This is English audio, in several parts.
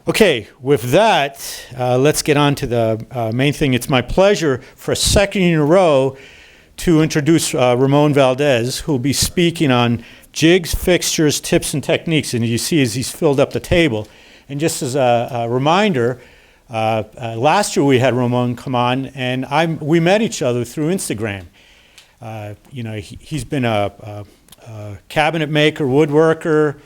Okay, with that, let's get on to the main thing. It's my pleasure for a second in a row to introduce Ramon Valdez, who will be speaking on jigs, fixtures, tips, and techniques. And you see as he's filled up the table. And just as a reminder, last year we had Ramon come on, and we met each other through Instagram. He's been a cabinet maker, woodworker,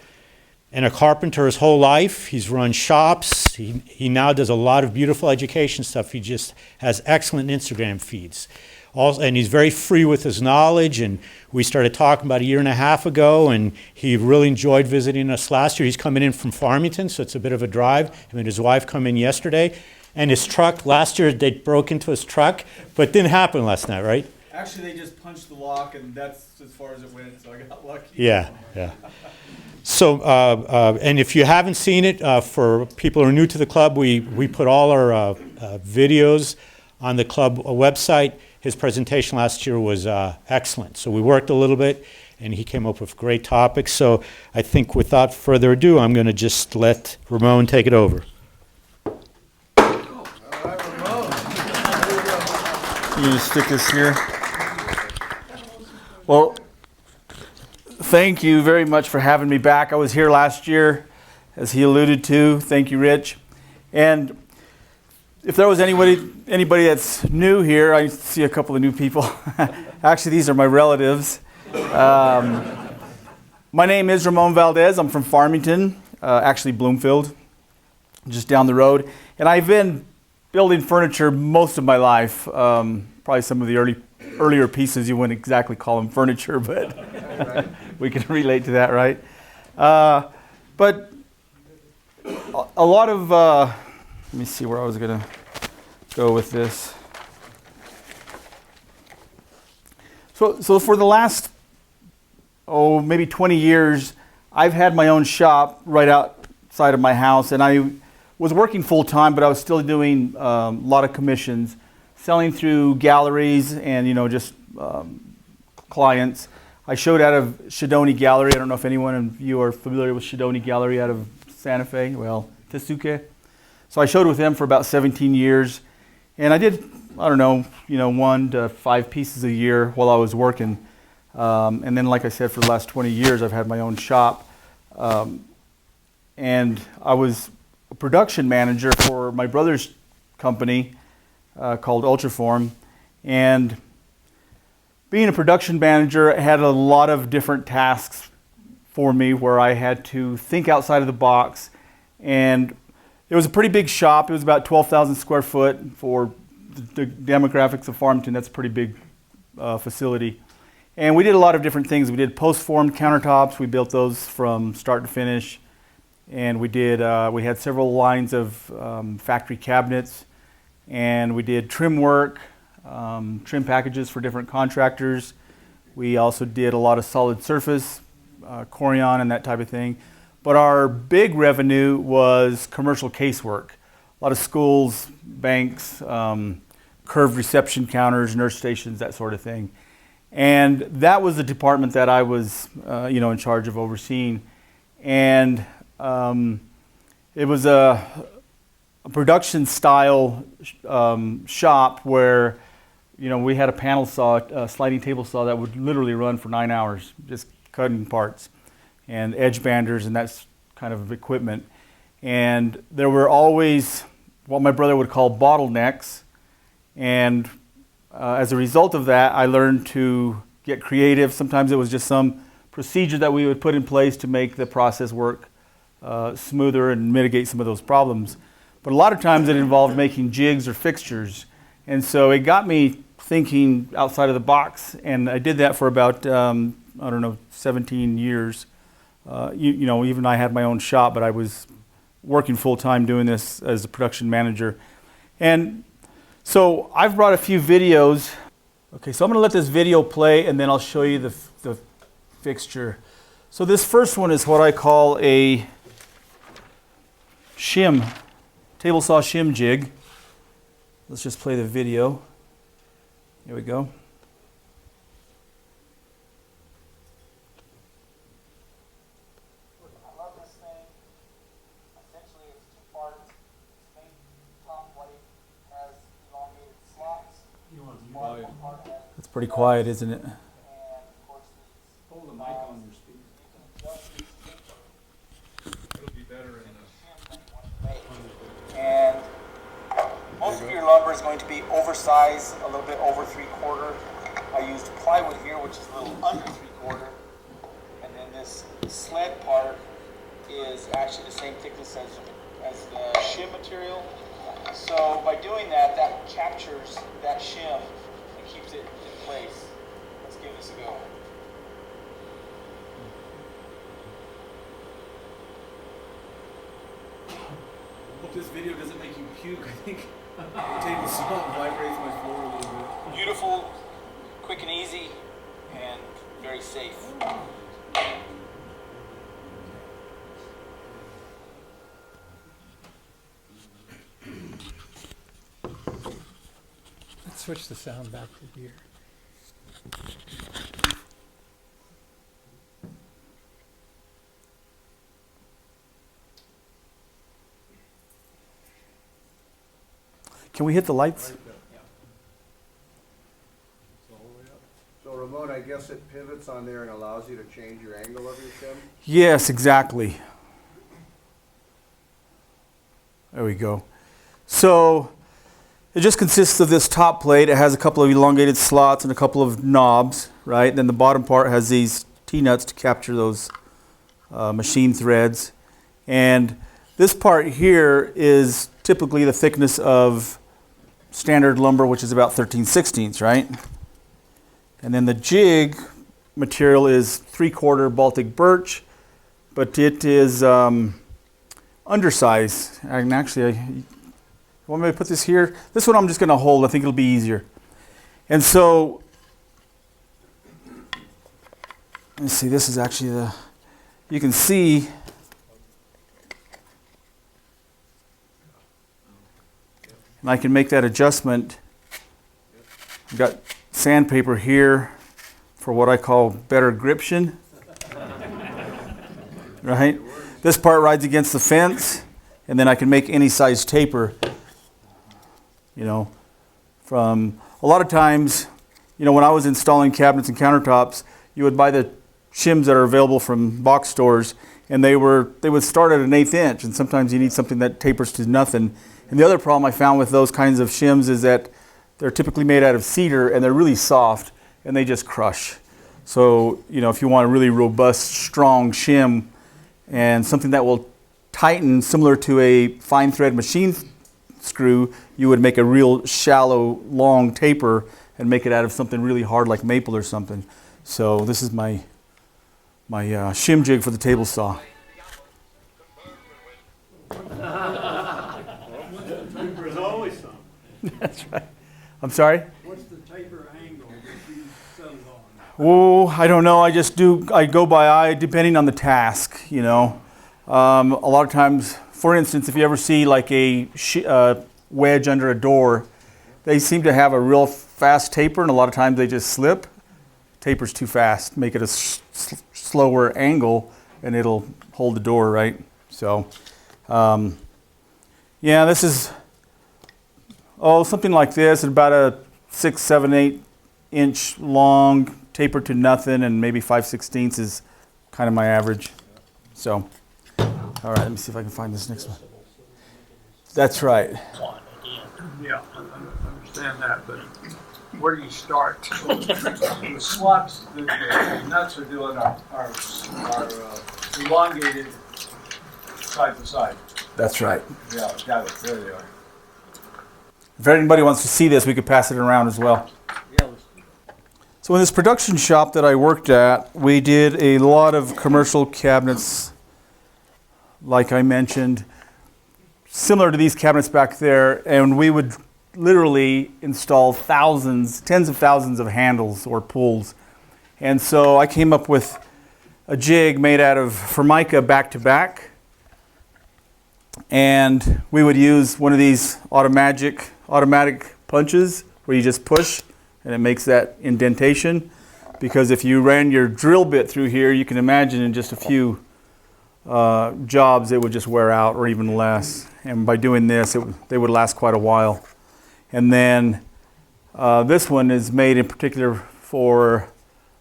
and a carpenter his whole life. He's run shops. He now does a lot of beautiful education stuff. He just has excellent Instagram feeds. Also, and he's very free with his knowledge, and we started talking about a year and a half ago, and he really enjoyed visiting us last year. He's coming in from Farmington, so it's a bit of a drive. Him and his wife come in yesterday. And his truck, last year they broke into his truck, but it didn't happen last night, right? Actually, they just punched the lock, and that's as far as it went, so I got lucky. Yeah. So, and if you haven't seen it, for people who are new to the club, we put all our videos on the club website. His presentation last year was excellent. So we worked a little bit, and he came up with great topics. So I think without further ado, I'm going to just let Ramon take it over. All right, Ramon. You gonna stick this here? Well, thank you very much for having me back. I was here last year, as he alluded to. Thank you, Rich. And if there was anybody that's new here, I see a couple of new people. Actually, these are my relatives. My name is Ramon Valdez. I'm from Farmington, actually Bloomfield, just down the road. And I've been building furniture most of my life. Probably some of the earlier pieces you wouldn't exactly call them furniture, but we can relate to that, right? But a lot of, let me see where I was going to go with this. So for the last, maybe 20 years, I've had my own shop right outside of my house, and I was working full time, but I was still doing a lot of commissions, selling through galleries and, just clients. I showed out of Shidoni Gallery. I don't know if anyone of you are familiar with Shidoni Gallery out of Santa Fe, Tesuque. So I showed with them for about 17 years. And I did, 1 to 5 pieces a year while I was working. And then, like I said, for the last 20 years, I've had my own shop. And I was a production manager for my brother's company called Ultraform. And being a production manager had a lot of different tasks for me where I had to think outside of the box. And it was a pretty big shop. It was about 12,000 square foot for the demographics of Farmington. That's a pretty big facility. And we did a lot of different things. We did post-formed countertops. We built those from start to finish. And we had several lines of factory cabinets. And we did trim work, trim packages for different contractors. We also did a lot of solid surface, Corian and that type of thing. But our big revenue was commercial casework. A lot of schools, banks, curved reception counters, nurse stations, that sort of thing. And that was the department that I was, in charge of overseeing. And it was a production style shop where, we had a panel saw, a sliding table saw that would literally run for 9 hours, just cutting parts, and edge banders and that kind of equipment. And there were always what my brother would call bottlenecks. And as a result of that, I learned to get creative. Sometimes it was just some procedure that we would put in place to make the process work smoother and mitigate some of those problems. But a lot of times it involved making jigs or fixtures. And so it got me thinking outside of the box. And I did that for about, 17 years. Even I had my own shop, but I was working full-time doing this as a production manager. And so I've brought a few videos. Okay, so I'm going to let this video play, and then I'll show you the fixture. So this first one is what I call a shim, table saw shim jig. Let's just play the video. Here we go. I love this thing. Essentially, it's two parts. It's pretty quiet, isn't it? Hold the mic on your speaker. It'll be better in And most of your lumber is going to be oversized, a little bit over 3/4. I used plywood here, which is a little under 3/4. And then this slant part is actually the same thickness as the shim material. So by doing that, that captures that shim and keeps it in place. Let's give this a go. Hope this video doesn't make you puke. I think the table saw vibrates my floor a little bit. Beautiful, quick and easy, and very safe. Let's switch the sound back to here. Can we hit the lights? So Ramon, I guess it pivots on there and allows you to change your angle of your shim? Yes, exactly. There we go. So it just consists of this top plate. It has a couple of elongated slots and a couple of knobs, right? Then the bottom part has these T-nuts to capture those machine threads. And this part here is typically the thickness of standard lumber, which is about 13/16, right? And then the jig material is 3/4 Baltic birch, but it is undersized. And actually, you want me to put this here? This one I'm just going to hold. I think it'll be easier. And so, let me see. This is actually the, you can see, and I can make that adjustment. I've got sandpaper here for what I call better gription. Right? This part rides against the fence, and then I can make any size taper. You know, from a lot of times, you know, when I was installing cabinets and countertops, you would buy the shims that are available from box stores, and they would start at an 1/8 inch, and sometimes you need something that tapers to nothing. And the other problem I found with those kinds of shims is that they're typically made out of cedar, and they're really soft, and they just crush. So, you know, if you want a really robust, strong shim and something that will tighten similar to a fine thread machine screw, you would make a real shallow, long taper and make it out of something really hard like maple or something. So this is my shim jig for the table saw. There's always some. That's right. I'm sorry? What's the taper angle that you settled on? Oh, I don't know. I go by eye depending on the task, you know. A lot of times, for instance, if you ever see like a wedge under a door, they seem to have a real fast taper, and a lot of times they just slip. Taper's too fast. Make it a slower angle, and it'll hold the door, right? So, yeah, this is, something like this, about a 6, 7, 8 inch long, taper to nothing, and maybe 5/16 is kind of my average. So, all right, let me see if I can find this next one. That's right. Yeah, I understand that, but where do you start? The slots, the nuts are doing are elongated side to side. That's right. Yeah, got it. There they are. If anybody wants to see this, we could pass it around as well. So in this production shop that I worked at, we did a lot of commercial cabinets, like I mentioned, similar to these cabinets back there, and we would literally install thousands, tens of thousands of handles or pulls. And so I came up with a jig made out of Formica back-to-back, and we would use one of these automatic punches where you just push and it makes that indentation, because if you ran your drill bit through here, you can imagine in just a few jobs it would just wear out, or even less. And by doing this, they would last quite a while. And then This one is made in particular for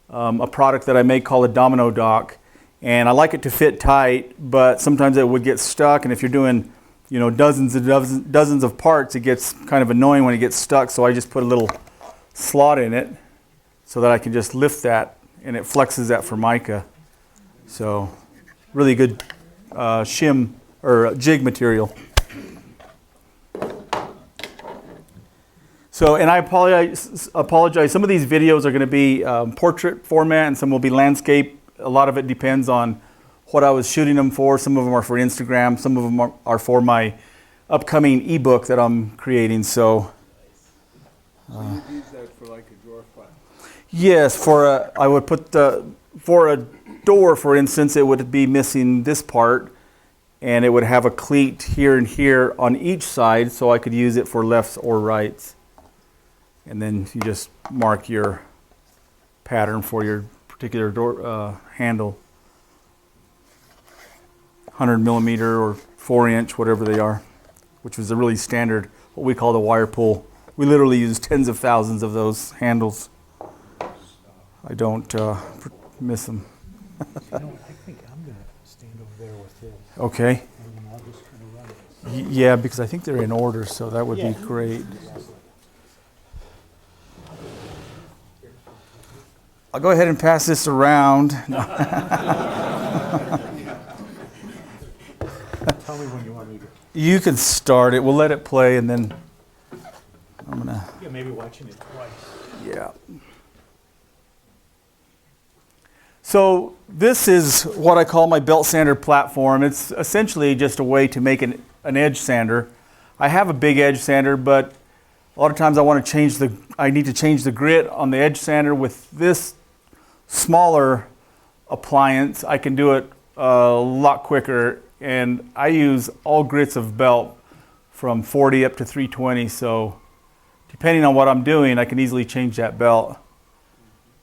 a product that I make called a domino dock. And I like it to fit tight, but sometimes it would get stuck. And if you're doing, you know, dozens of parts, it gets kind of annoying when it gets stuck. So I just put a little slot in it so that I can just lift that, and it flexes that formica. So really good shim or jig material. So, and I apologize. Some of these videos are going to be portrait format, and some will be landscape. A lot of it depends on what I was shooting them for. Some of them are for Instagram. Some of them are for my upcoming ebook that I'm creating. So, You use that for like a drawer file? yes, I would put for a door, for instance, it would be missing this part, and it would have a cleat here and here on each side, so I could use it for lefts or rights. And then you just mark your pattern for your particular door handle. 100 millimeter or 4-inch, whatever they are, which was a really standard, what we call the wire pull. We literally use tens of thousands of those handles. I don't miss them. I think I'm going to stand over there with this. Okay. And then I'll just kind of run it. Yeah, because I think they're in order, so that would be great. I'll go ahead and pass this around. Tell me when you want me to. You can start it. We'll let it play, and then I'm going to... Yeah, maybe watching it twice. Yeah. So this is what I call my belt sander platform. It's essentially just a way to make an edge sander. I have a big edge sander, but a lot of times I need to change the grit on the edge sander. With this smaller appliance, I can do it a lot quicker, and I use all grits of belt from 40 up to 320, so depending on what I'm doing, I can easily change that belt.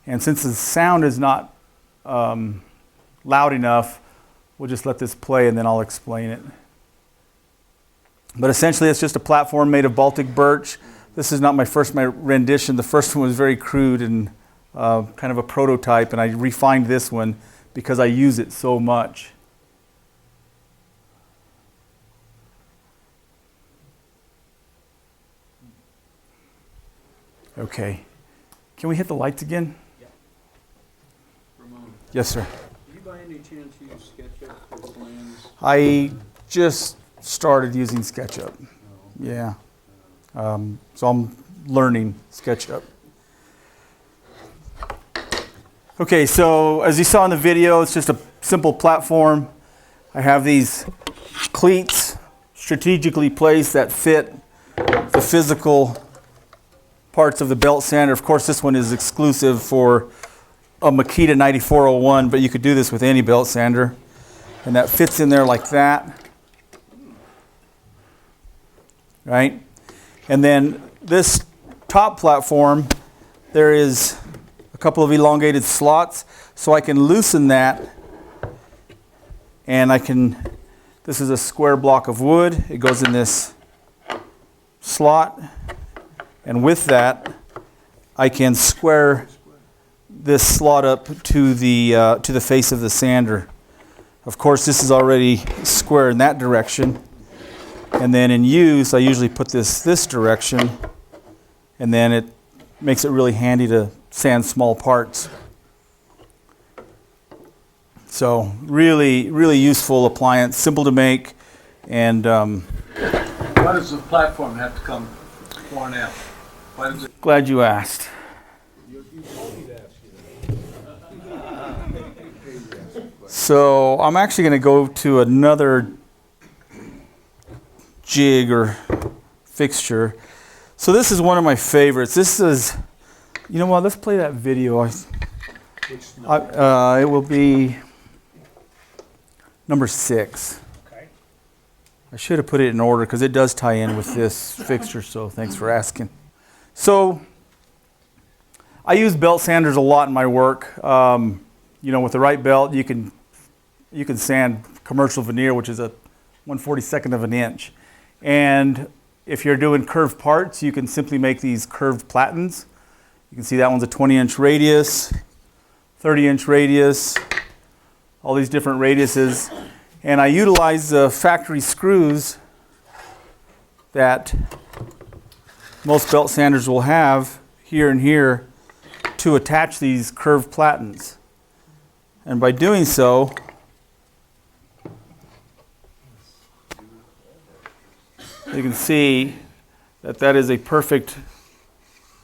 And since the sound is not loud enough, we'll just let this play and then I'll explain it. But essentially it's just a platform made of Baltic birch. This is not my rendition. The first one was very crude and kind of a prototype, and I refined this one because I use it so much. Okay. Can we hit the lights again? Yeah. Ramon, Yes, sir. do you by any chance use SketchUp for plans? I just started using SketchUp. Yeah. So I'm learning SketchUp. Okay, so as you saw in the video, it's just a simple platform. I have these cleats strategically placed that fit the physical parts of the belt sander. Of course, this one is exclusive for a Makita 9401, but you could do this with any belt sander. And that fits in there like that. Right? And then this top platform, there is a couple of elongated slots, so I can loosen that, and this is a square block of wood. It goes in this slot, and with that, I can square this slot up to the face of the sander. Of course, this is already square in that direction, and then in use, I usually put this direction, and then it makes it really handy to sand small parts. So really, really useful appliance, simple to make, and Why does the platform have to come worn out? Why does it? glad you asked. So I'm actually going to go to another jig or fixture. So this is one of my favorites. This is, you know what, let's play that video. It will be number 6. Okay. I should have put it in order because it does tie in with this fixture, so thanks for asking. So I use belt sanders a lot in my work. You know, with the right belt, you can sand commercial veneer, which is a 1/42 of an inch. And if you're doing curved parts, you can simply make these curved platens. You can see that one's a 20-inch radius, 30-inch radius, all these different radiuses. And I utilize the factory screws that most belt sanders will have here and here to attach these curved platens. And by doing so, you can see that that is a perfect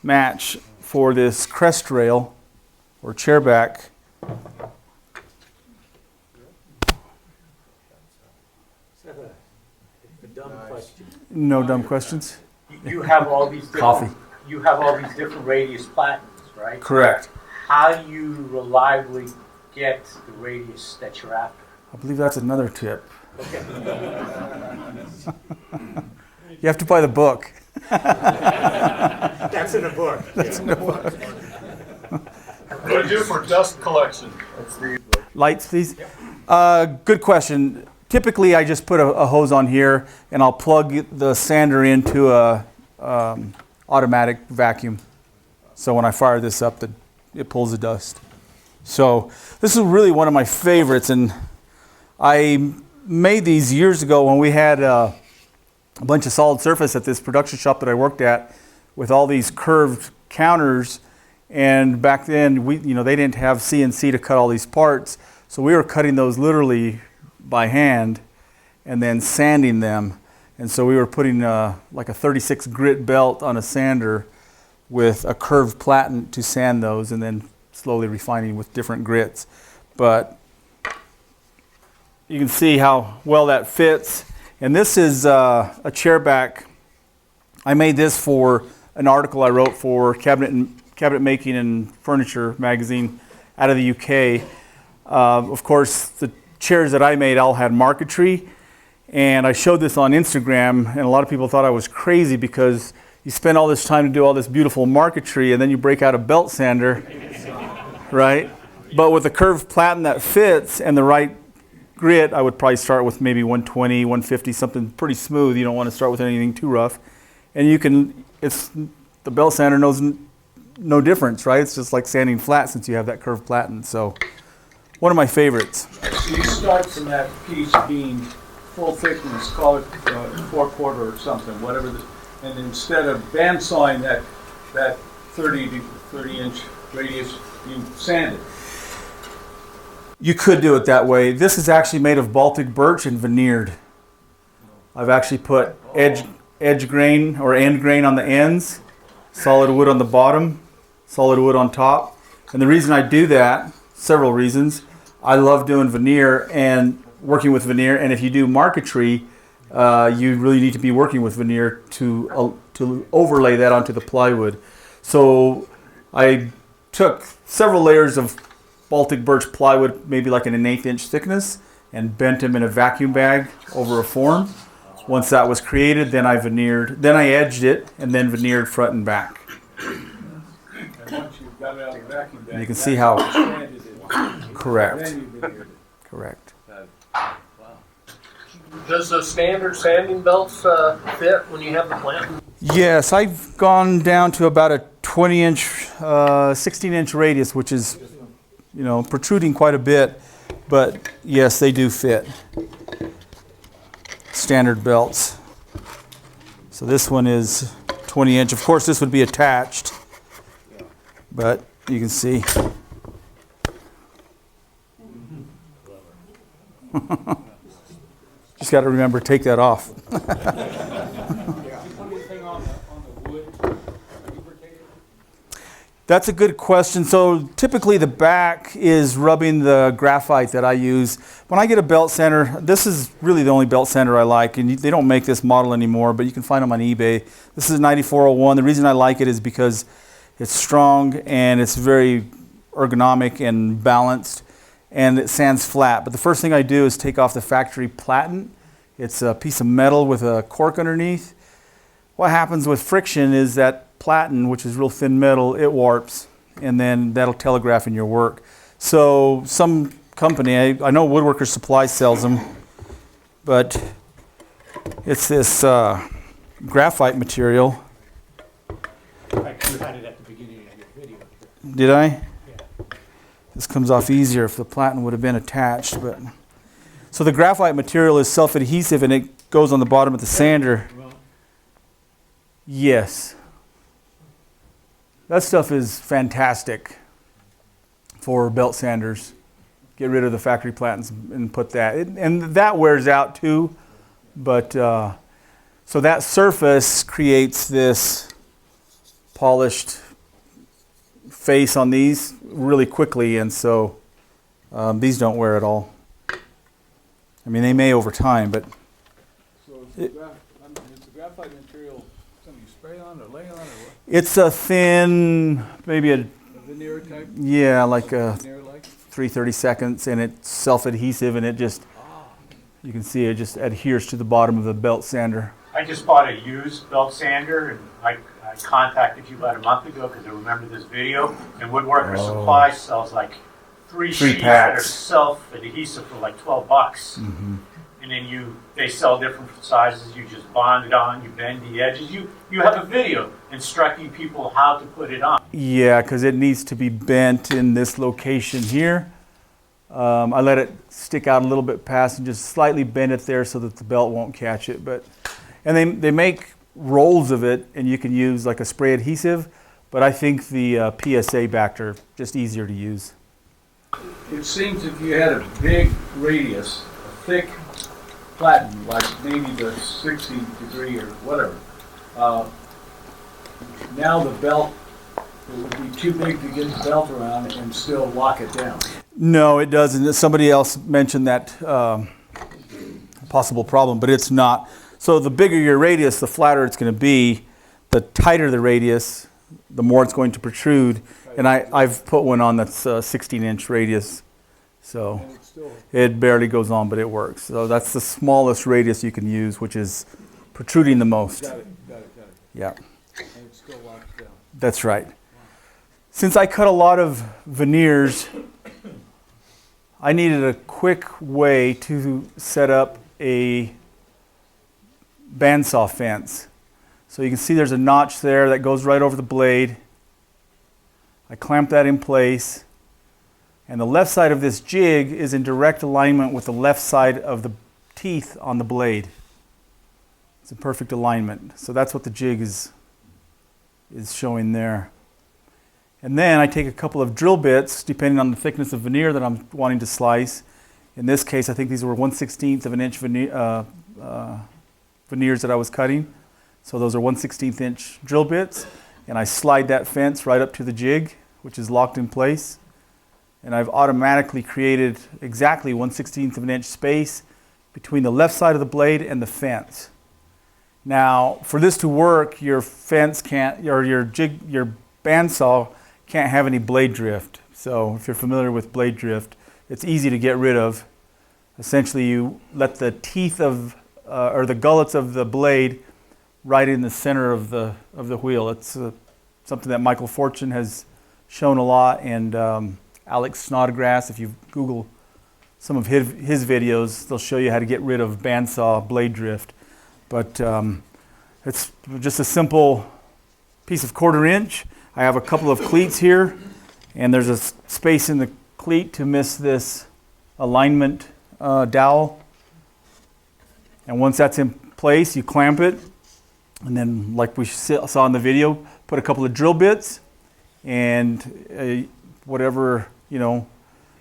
match for this crest rail or chair back. No dumb questions? You have all these different, Coffee. You have all these different radius platens, right? Correct. How do you reliably get the radius that you're after? I believe that's another tip. Okay. You have to buy the book. That's in the book. What do you do for dust collection? Lights, please. Good question. Typically, I just put a hose on here, and I'll plug the sander into a automatic vacuum. So when I fire this up, it pulls the dust. So this is really one of my favorites, and I made these years ago when we had a bunch of solid surface at this production shop that I worked at with all these curved counters. And back then, they didn't have CNC to cut all these parts, so we were cutting those literally by hand and then sanding them. And so we were putting like a 36 grit belt on a sander with a curved platen to sand those, and then slowly refining with different grits. But you can see how well that fits. And this is a chair back. I made this for an article I wrote for Cabinet Making and Furniture magazine out of the UK. Of course, the chairs that I made all had marquetry, and I showed this on Instagram, and a lot of people thought I was crazy because you spend all this time to do all this beautiful marquetry and then you break out a belt sander, right? But with a curved platen that fits and the right grit, I would probably start with maybe 120, 150, something pretty smooth. You don't want to start with anything too rough. And the belt sander knows no difference, right? It's just like sanding flat since you have that curved platen. So one of my favorites. So you start from that piece being full thickness, call it 4/4 or something, whatever, and instead of bandsawing that 30 to 30-inch radius, you sand it. You could do it that way. This is actually made of Baltic birch and veneered. I've actually put edge grain or end grain on the ends, solid wood on the bottom, solid wood on top. And the reason I do that, several reasons. I love doing veneer and working with veneer. And if you do marquetry, you really need to be working with veneer to overlay that onto the plywood. So I took several layers of Baltic birch plywood, maybe like an 1/8 inch thickness, and bent them in a vacuum bag over a form. Once that was created, then I veneered, then I edged it, and then veneered front and back. And once you've got it out of the vacuum bag, You can see how, sanded it, correct, then you veneered it. correct. Does the standard sanding belts fit when you have the plant? Yes, I've gone down to about a 20-inch, 16-inch radius, which is, protruding quite a bit, but yes, they do fit. Standard belts. So this one is 20-inch. Of course, this would be attached, but you can see. Just got to remember, take that off. That's a good question. So typically the back is rubbing the graphite that I use. When I get a belt sander, this is really the only belt sander I like, and they don't make this model anymore, but you can find them on eBay. This is 9401. The reason I like it is because it's strong and it's very ergonomic and balanced, and it sands flat. But the first thing I do is take off the factory platen. It's a piece of metal with a cork underneath. What happens with friction is that platen, which is real thin metal, it warps, and then that'll telegraph in your work. So some company, I know Woodworker Supply sells them, but it's this graphite material. You had it at the beginning of your video. Did I? Yeah. This comes off easier if the platen would have been attached, but so the graphite material is self-adhesive and it goes on the bottom of the sander. Yes. That stuff is fantastic for belt sanders. Get rid of the factory platens and put that. And that wears out too, but so that surface creates this polished face on these really quickly, and so these don't wear at all. I mean, they may over time, but So is the graphite material something you spray on or lay on or what? it's a thin, maybe a, Veneer type? yeah, like a Veneer-like? 3/30 seconds, and it's self-adhesive, and it just, you can see it just adheres to the bottom of the belt sander. I just bought a used belt sander, and I contacted you about a month ago because I remember this video. And Woodworker Supply sells like three sheets that are packs. self-adhesive for like $12. And then they sell different sizes. You just bond it on, you bend the edges. You have a video instructing people how to put it on. Yeah, because it needs to be bent in this location here. I let it stick out a little bit past and just slightly bend it there so that the belt won't catch it. And they make rolls of it, and you can use like a spray adhesive, but I think the PSA backed are just easier to use. It seems if you had a big radius, a thick platen, like maybe the 60 degree or whatever, now the belt, it would be too big to get the belt around and still lock it down. No, it doesn't. Somebody else mentioned that possible problem, but it's not. So the bigger your radius, the flatter it's going to be. The tighter the radius, the more it's going to protrude. And I've put one on that's a 16-inch radius. So it barely goes on, but it works. So that's the smallest radius you can use, which is protruding the most. Got it. Yeah, And it's still locked down. that's right. Since I cut a lot of veneers, I needed a quick way to set up a bandsaw fence. So you can see there's a notch there that goes right over the blade. I clamp that in place, and the left side of this jig is in direct alignment with the left side of the teeth on the blade. It's a perfect alignment. So that's what the jig is showing there. And then I take a couple of drill bits, depending on the thickness of veneer that I'm wanting to slice. In this case, I think these were 1/16 of an inch veneers that I was cutting. So those are 1/16 inch drill bits. And I slide that fence right up to the jig, which is locked in place. And I've automatically created exactly 1/16 of an inch space between the left side of the blade and the fence. Now, for this to work, your fence can't, or your bandsaw can't have any blade drift. So if you're familiar with blade drift, it's easy to get rid of. Essentially, you let the teeth of, or the gullets of the blade right in the center of the wheel. It's something that Michael Fortune has shown a lot, and Alex Snodgrass, if you Google some of his videos, they'll show you how to get rid of bandsaw blade drift. But it's just a simple piece of 1/4 inch. I have a couple of cleats here, and there's a space in the cleat to miss this alignment dowel. And once that's in place, you clamp it, and then like we saw in the video, put a couple of drill bits and whatever,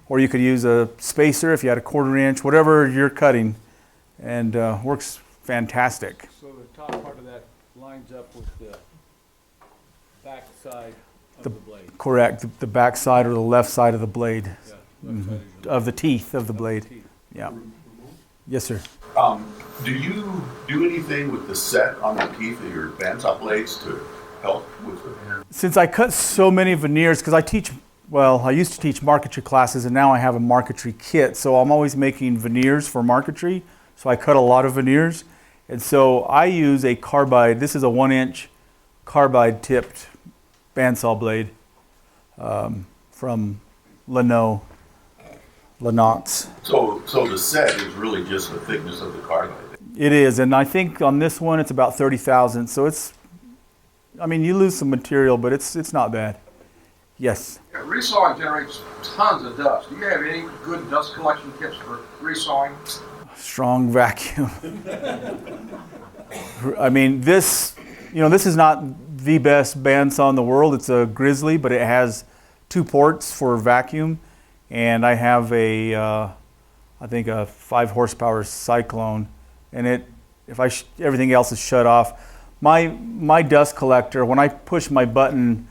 or you could use a spacer if you had a 1/4 inch, whatever you're cutting, and works fantastic. So the top part of that lines up with the back side of the blade. Correct, the back side or the left side of the blade, Yeah, left side of the teeth of the blade. teeth. Yeah. Yes, sir. Do you do anything with the set on the teeth of your bandsaw blades to help with the Since I cut so many veneers, because I used to teach marquetry classes, and now I have a marquetry kit, so I'm always making veneers for marquetry, so I cut a lot of veneers. And so I use a carbide, this is a 1-inch carbide tipped bandsaw blade from Lennox. So the set is really just the thickness of the carbide. It is, and I think on this one it's about 30,000. So it's, I mean, you lose some material, but it's not bad. Yes. Yeah, resawing generates tons of dust. Do you have any good dust collection tips for resawing? Strong vacuum. I mean, this is not the best bandsaw in the world. It's a Grizzly, but it has 2 ports for vacuum, and I have I think a 5 horsepower Cyclone, and everything else is shut off. My dust collector, when I push my button,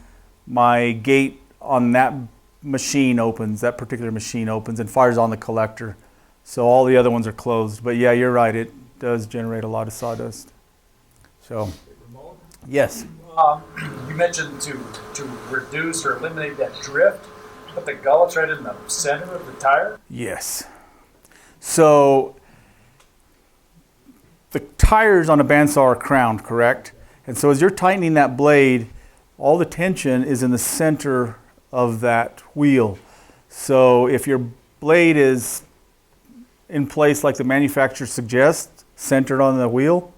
my gate on that machine opens, that particular machine opens and fires on the collector. So all the other ones are closed. But yeah, you're right, it does generate a lot of sawdust. So, yes. You mentioned to reduce or eliminate that drift, put the gullets right in the center of the tire? Yes. So the tires on a bandsaw are crowned, correct? And so as you're tightening that blade, all the tension is in the center of that wheel. So if your blade is in place like the manufacturer suggests, centered on the wheel,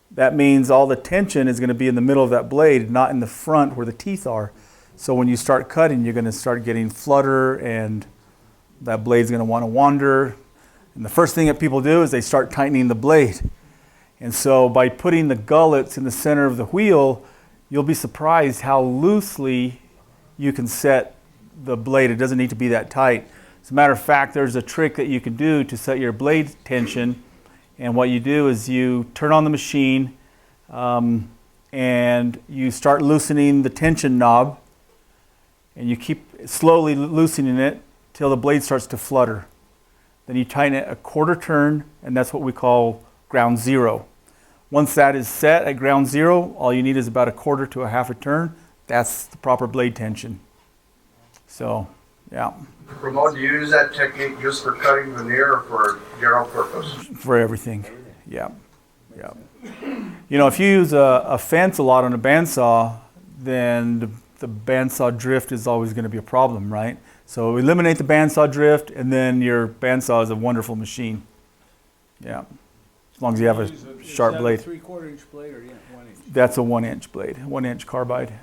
that means all the tension is going to be in the middle of that blade, not in the front where the teeth are. So when you start cutting, you're going to start getting flutter, and that blade's going to want to wander. And the first thing that people do is they start tightening the blade. And so by putting the gullets in the center of the wheel, you'll be surprised how loosely you can set the blade. It doesn't need to be that tight. As a matter of fact, there's a trick that you can do to set your blade tension. And what you do is you turn on the machine and you start loosening the tension knob, and you keep slowly loosening it till the blade starts to flutter. Then you tighten it a quarter turn, and that's what we call ground zero. Once that is set at ground zero, all you need is about a quarter to a half a turn. That's the proper blade tension. So, yeah. Ramon, do you use that technique just for cutting veneer or for general purpose? For everything, yeah. Yeah. You know, if you use a fence a lot on a bandsaw, then the bandsaw drift is always going to be a problem, right? So eliminate the bandsaw drift, and then your bandsaw is a wonderful machine. Yeah, as long as you have a sharp blade. Is that a 3/4 inch blade or 1 inch? That's a 1 inch blade, 1 inch carbide.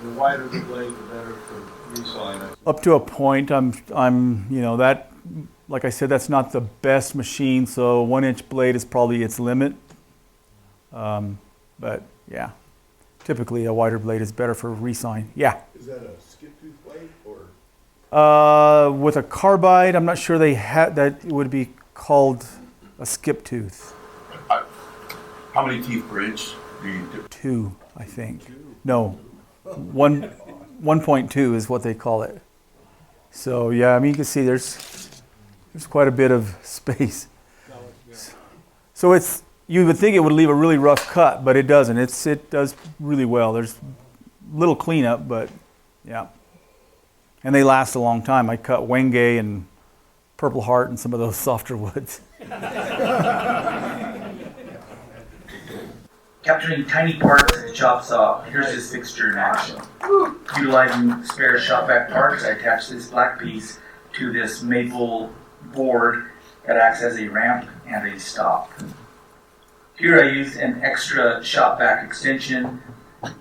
The wider the blade, the better for resawing it. Up to a point, that, like I said, that's not the best machine, so 1 inch blade is probably its limit. But yeah, typically a wider blade is better for resawing. Yeah. Is that a skip tooth blade or? With a carbide, I'm not sure they had that. It would be called a skip tooth. How many teeth per inch do you do? 2, I think. No, 1.2 is what they call it. So yeah, I mean, you can see there's quite a bit of space. So you would think it would leave a really rough cut, but it doesn't. It does really well. There's little cleanup, but yeah. And they last a long time. I cut Wenge and Purple Heart and some of those softer woods. Capturing tiny parts at the chop saw. Here's this fixture in action. Utilizing spare shop vac parts, I attach this black piece to this maple board that acts as a ramp and a stop. Here I used an extra shop vac extension,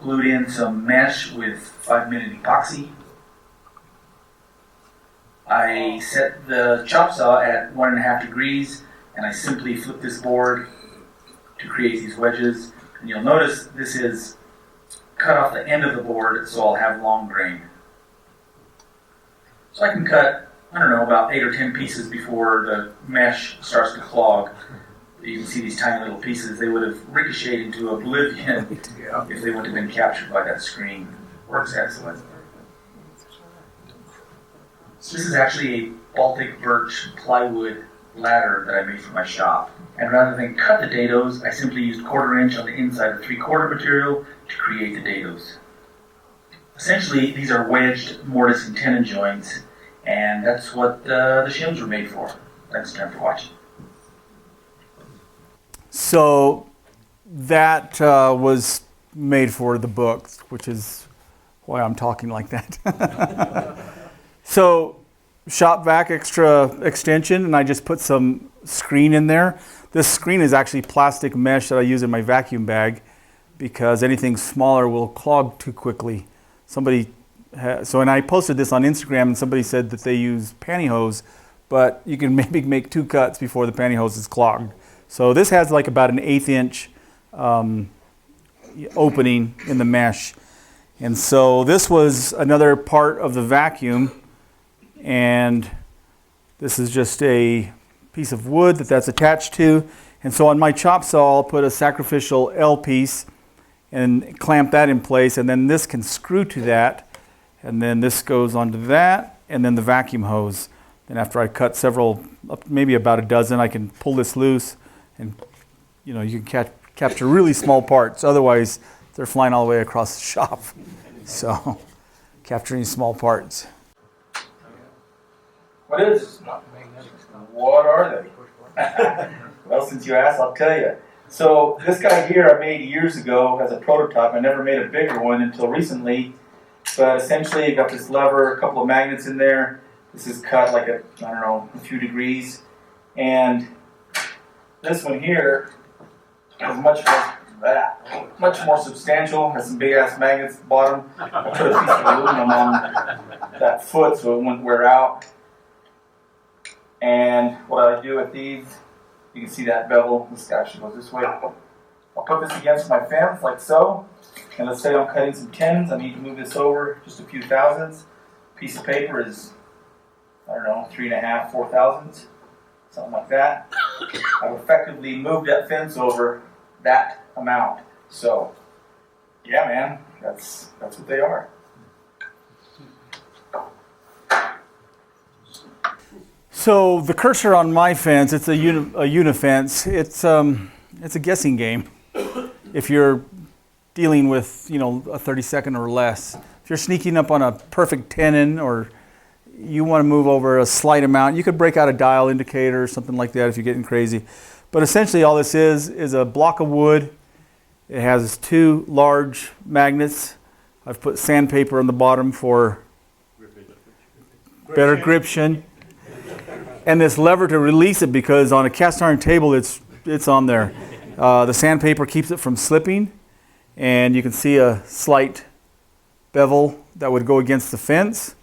glued in some mesh with 5-minute epoxy. I set the chop saw at 1.5 degrees, and I simply flip this board to create these wedges. And you'll notice this is cut off the end of the board, so I'll have long grain. So I can cut, about 8 or 10 pieces before the mesh starts to clog. You can see these tiny little pieces. They would have ricocheted into oblivion if they wouldn't have been captured by that screen. Works excellent. So this is actually a Baltic birch plywood ladder that I made for my shop. And rather than cut the dados, I simply used 1/4 inch on the inside of 3/4 material to create the dados. Essentially, these are wedged mortise and tenon joints, and that's what the shims were made for. Thanks again for watching. So that was made for the book, which is why I'm talking like that. So shop vac extra extension, and I just put some screen in there. This screen is actually plastic mesh that I use in my vacuum bag because anything smaller will clog too quickly. And I posted this on Instagram, and somebody said that they use pantyhose, but you can maybe make 2 cuts before the pantyhose is clogged. So this has like about an 1/8 inch opening in the mesh. And so this was another part of the vacuum, and this is just a piece of wood that's attached to. And so on my chop saw, I'll put a sacrificial L piece and clamp that in place, and then this can screw to that, and then this goes onto that, and then the vacuum hose. Then after I cut several, maybe about a dozen, I can pull this loose, and you can capture really small parts. Otherwise, they're flying all the way across the shop. So, capturing small parts. What are they? Well, since you asked, I'll tell you. So this guy here I made years ago as a prototype. I never made a bigger one until recently. But essentially, you got this lever, a couple of magnets in there. This is cut like a few degrees. And this one here is much more substantial. Has some big ass magnets at the bottom. I put a piece of aluminum on that foot so it wouldn't wear out. And what I do with these, you can see that bevel. This actually goes this way. I'll put this against my fence like so. And let's say I'm cutting some tens. I need to move this over just a few thousandths. Piece of paper is, 3.5, 4 thousandths, something like that. I've effectively moved that fence over that amount. So, yeah, man, that's what they are. So the cursor on my fence, it's a unifence. It's a guessing game. If you're dealing with a 32nd or less, if you're sneaking up on a perfect tenon, or you want to move over a slight amount, you could break out a dial indicator or something like that if you're getting crazy. But essentially, all this is a block of wood. It has 2 large magnets. I've put sandpaper on the bottom for better gription. And this lever to release it, because on a cast iron table it's on there. The sandpaper keeps it from slipping, and you can see a slight bevel that would go against the fence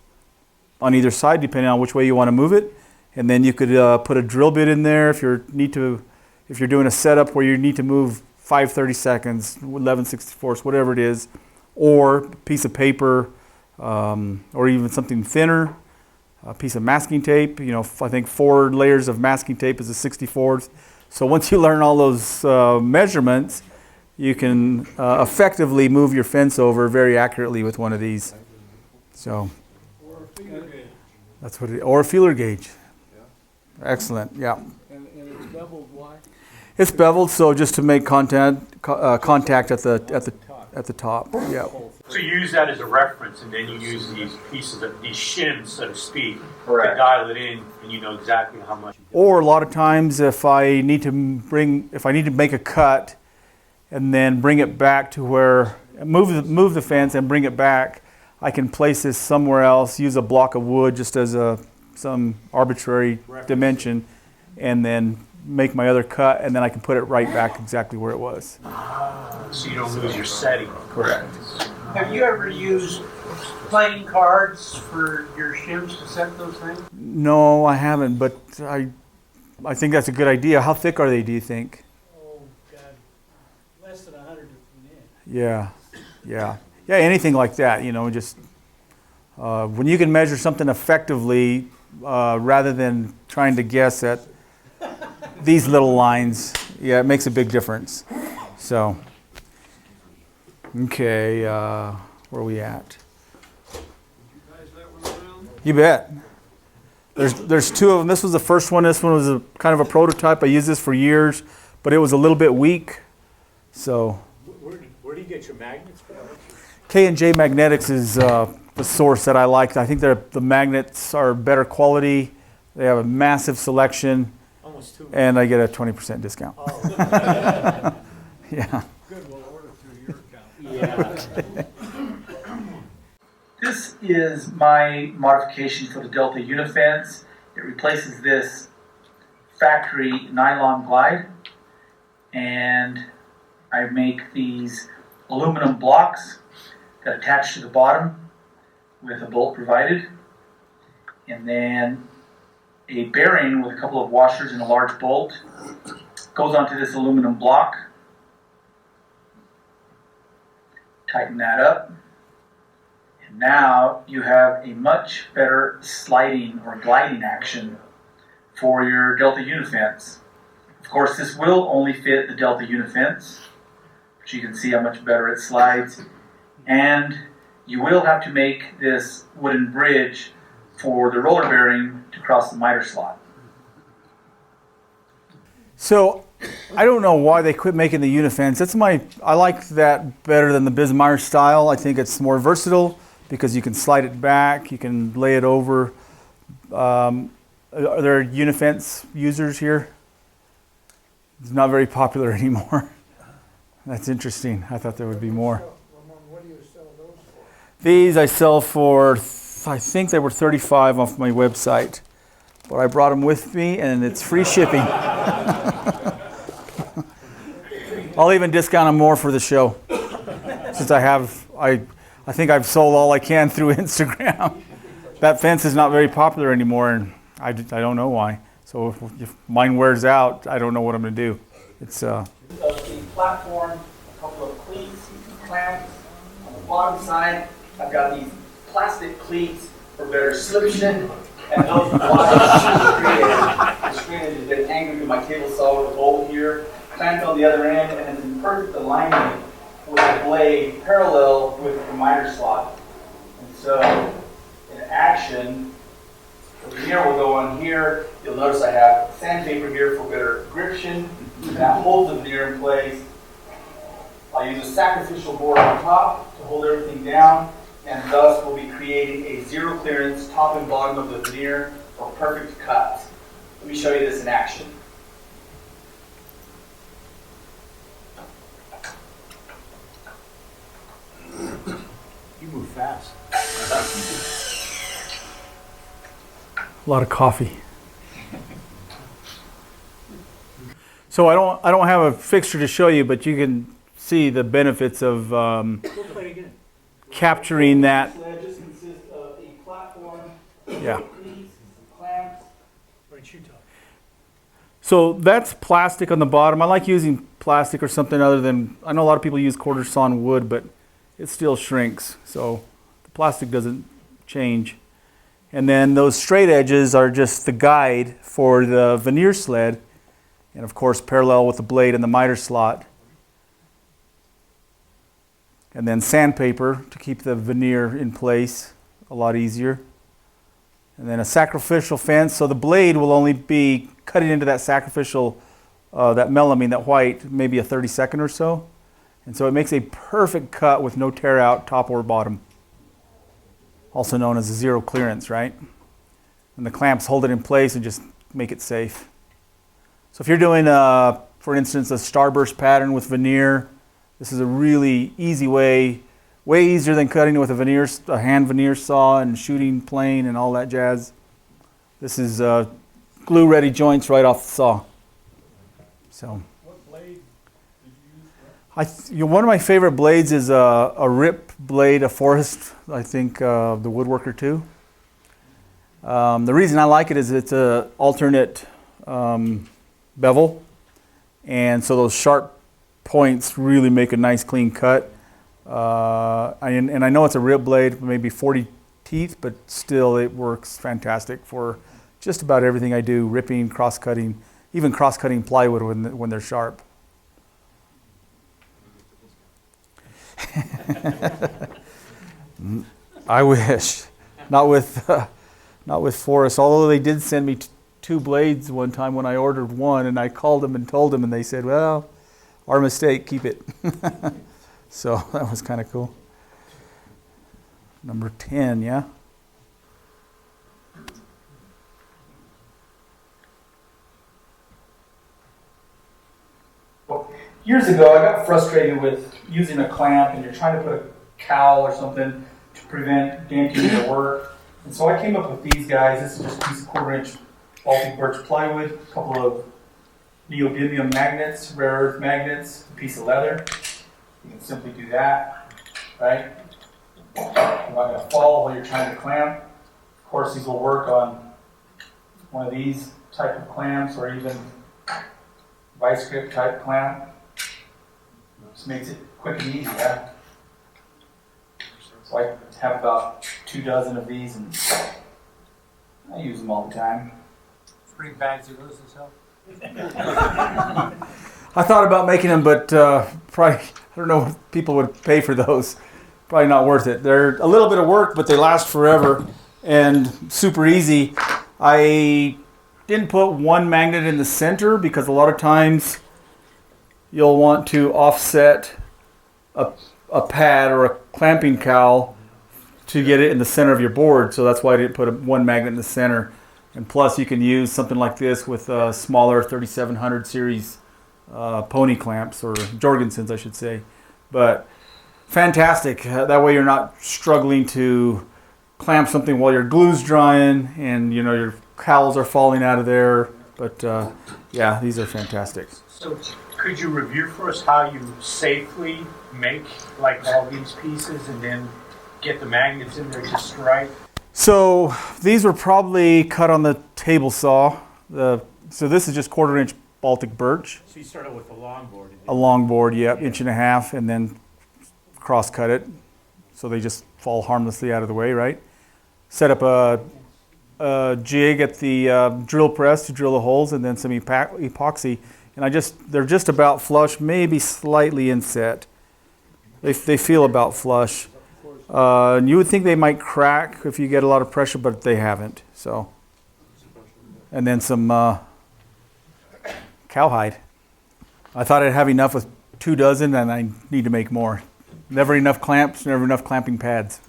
on either side, depending on which way you want to move it. And then you could put a drill bit in there if you're doing a setup where you need to move 5/32, 11/64, whatever it is, or a piece of paper, or even something thinner. A piece of masking tape, I think 4 layers of masking tape is a 64th. So once you learn all those measurements, you can effectively move your fence over very accurately with one of these. So, Or a feeler gauge. that's what or a feeler gauge. Yeah. Excellent, yeah. And it's beveled why? It's beveled so just to make contact at the top. Yeah. So you use that as a reference, and then you use these pieces of these shims, so to speak, Correct. to dial it in, and you know exactly how much. Or a lot of times, if I need to make a cut, and then bring it back to where move the fence and bring it back, I can place this somewhere else. Use a block of wood just as some arbitrary dimension, and then make my other cut, and then I can put it right back exactly where it was. So you don't lose your setting. Correct. Have you ever used playing cards for your shims to set those things? No, I haven't, but I think that's a good idea. How thick are they, do you think? Oh, God, less than 100 inch. Yeah, anything like that, just when you can measure something effectively rather than trying to guess at these little lines, yeah, it makes a big difference. So, okay, where are we at? You bet. There's 2 of them. This was the first one. This one was kind of a prototype. I used this for years, but it was a little bit weak. So, Where do you get your magnets from? K&J Magnetics is the source that I like. I think the magnets are better quality. They have a massive selection. Almost 2. And I get a 20% discount. Oh. Yeah. Good, we'll order through your account. Yeah. This is my modification for the Delta Unifence. It replaces this factory nylon glide, and I make these aluminum blocks that attach to the bottom with a bolt provided, and then a bearing with a couple of washers and a large bolt goes onto this aluminum block. Tighten that up. And now you have a much better sliding or gliding action for your Delta Unifence. Of course, this will only fit the Delta Unifence, but you can see how much better it slides. And you will have to make this wooden bridge for the roller bearing to cross the miter slot. So I don't know why they quit making the Unifence. I like that better than the Bismarck style. I think it's more versatile because you can slide it back, you can lay it over. Are there Unifence users here? It's not very popular anymore. That's interesting. I thought there would be more. What do you sell those for? These I sell for, I think they were $35 off my website. But I brought them with me and it's free shipping. I'll even discount them more for the show. Since I think I've sold all I can through Instagram. That fence is not very popular anymore, and I don't know why. So if mine wears out, I don't know what I'm going to do. It's The platform, a couple of cleats, clamps. On the bottom side, I've got these plastic cleats for better slipstring, and those the screen is a bit anchored to my table saw with a bolt here, clamped on the other end, and it's in perfect alignment with the blade parallel with the miter slot. And so, in action, the veneer will go on here. You'll notice I have sandpaper here for better gription. That holds the veneer in place. I'll use a sacrificial board on top to hold everything down, and thus we'll be creating a zero clearance top and bottom of the veneer for perfect cuts. Let me show you this in action. You move fast. a lot of coffee. So I don't have a fixture to show you, but you can see the benefits of capturing that. Sledges consist of a platform, Yeah. cleats, clamps. So that's plastic on the bottom. I like using plastic or something other than, I know a lot of people use quarter sawn wood, but it still shrinks. So the plastic doesn't change. And then those straight edges are just the guide for the veneer sled. And of course, parallel with the blade and the miter slot. And then sandpaper to keep the veneer in place, a lot easier. And then a sacrificial fence, so the blade will only be cutting into that sacrificial, that melamine, that white, maybe a 32nd or so. And so it makes a perfect cut with no tear out, top or bottom. Also known as a zero clearance, right? And the clamps hold it in place and just make it safe. So if you're doing, for instance, a starburst pattern with veneer, this is a really easy way easier than cutting with a hand veneer saw and shooting plane and all that jazz. This is glue ready joints right off the saw. So. What blade did you use? One of my favorite blades is a rip blade, a Forrest, I think, the Woodworker 2. The reason I like it is it's an alternate bevel, and so those sharp points really make a nice clean cut. And I know it's a rib blade, maybe 40 teeth, but still it works fantastic for just about everything I do, ripping, cross-cutting, even cross-cutting plywood when they're sharp. I wish. Not with Forrest, although they did send me two blades one time when I ordered one, and I called them and told them, and they said, well, our mistake, keep it. So that was kind of cool. Number 10, yeah? Years ago, I got frustrated with using a clamp and you're trying to put a cowl or something to prevent denting their work. And so I came up with these guys. This is just a piece of 1/4-inch Baltic birch plywood, a couple of neodymium magnets, rare earth magnets, a piece of leather. You can simply do that, right? You're not going to fall while you're trying to clamp. Of course, these will work on one of these type of clamps or even vice grip type clamp. Just makes it quick and easy, yeah? So I have about 2 dozen of these and I use them all the time. Bring bags of those yourself. I thought about making them, but probably, I don't know if people would pay for those. Probably not worth it. They're a little bit of work, but they last forever and super easy. I didn't put one magnet in the center because a lot of times you'll want to offset a pad or a clamping cowl to get it in the center of your board. So that's why I didn't put one magnet in the center. And plus you can use something like this with smaller 3700 series pony clamps, or Jorgensen's I should say. But fantastic. That way you're not struggling to clamp something while your glue's drying and you know your cowls are falling out of there. But yeah, these are fantastic. So could you review for us how you safely make like all these pieces and then get the magnets in there just right? So these were probably cut on the table saw. So this is just 1/4-inch Baltic birch. So you started with a long board. A long board, yep, 1.5 inch, and then cross cut it so they just fall harmlessly out of the way, right? Set up a jig at the drill press to drill the holes, and then some epoxy. And they're just about flush, maybe slightly inset. They feel about flush. And you would think they might crack if you get a lot of pressure, but they haven't. So, and then some cowhide. I thought I'd have enough with 2 dozen, and I need to make more. Never enough clamps, never enough clamping pads.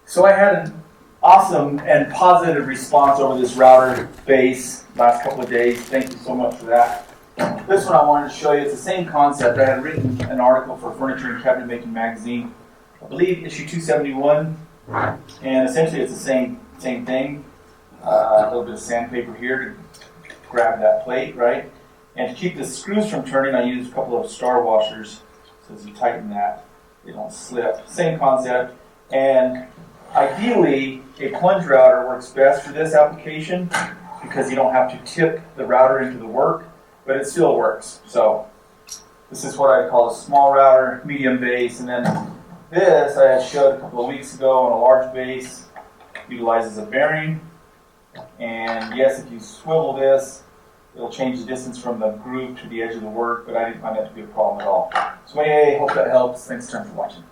So I had an awesome and positive response over this router base last couple of days. Thank you so much for that. This one I wanted to show you. It's the same concept. I had written an article for Furniture and Cabinet Making magazine, I believe issue 271, and essentially it's the same thing. A little bit of sandpaper here to grab that plate, right? And to keep the screws from turning, I used a couple of star washers. So as you tighten that, they don't slip. Same concept. And ideally, a plunge router works best for this application because you don't have to tip the router into the work, but it still works. So this is what I call a small router, medium base, and then this I had showed a couple of weeks ago on a large base. Utilizes a bearing, and yes, if you swivel this, it'll change the distance from the groove to the edge of the work, but I didn't find that to be a problem at all. So anyway, hope that helps. Thanks for watching.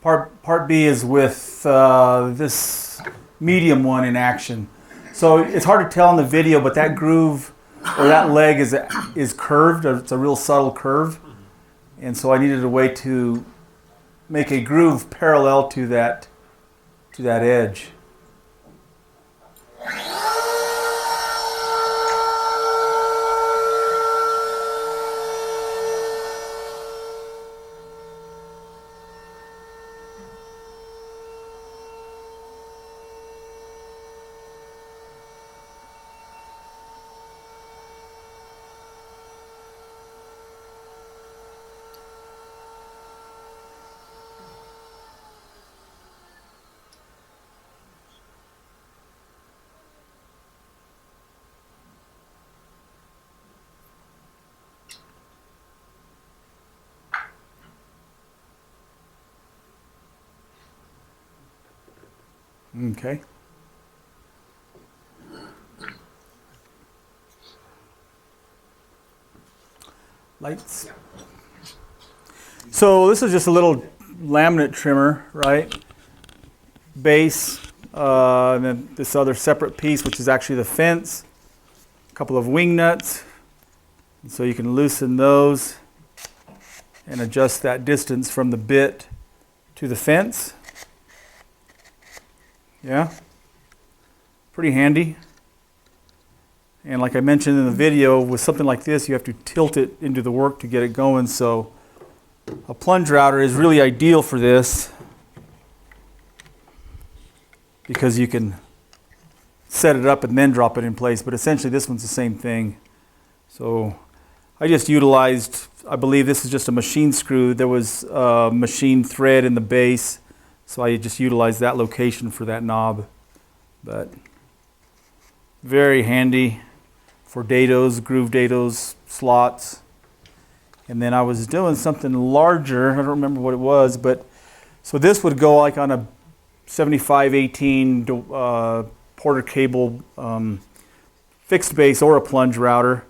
Part B is with this medium one in action. So it's hard to tell in the video, but that groove or that leg is curved. It's a real subtle curve. And so I needed a way to make a groove parallel to that edge. Okay. Lights. So this is just a little laminate trimmer, right? Base, and then this other separate piece, which is actually the fence. A couple of wing nuts. And so you can loosen those and adjust that distance from the bit to the fence. Yeah, pretty handy. And like I mentioned in the video, with something like this, you have to tilt it into the work to get it going. So A plunge router is really ideal for this because you can set it up and then drop it in place, but essentially this one's the same thing. So I just utilized, I believe this is just a machine screw. There was a machine thread in the base, so I just utilized that location for that knob. But very handy for dados, groove dados, slots. And then I was doing something larger, I don't remember what it was, but so this would go like on a 7518 Porter cable fixed base or a plunge router.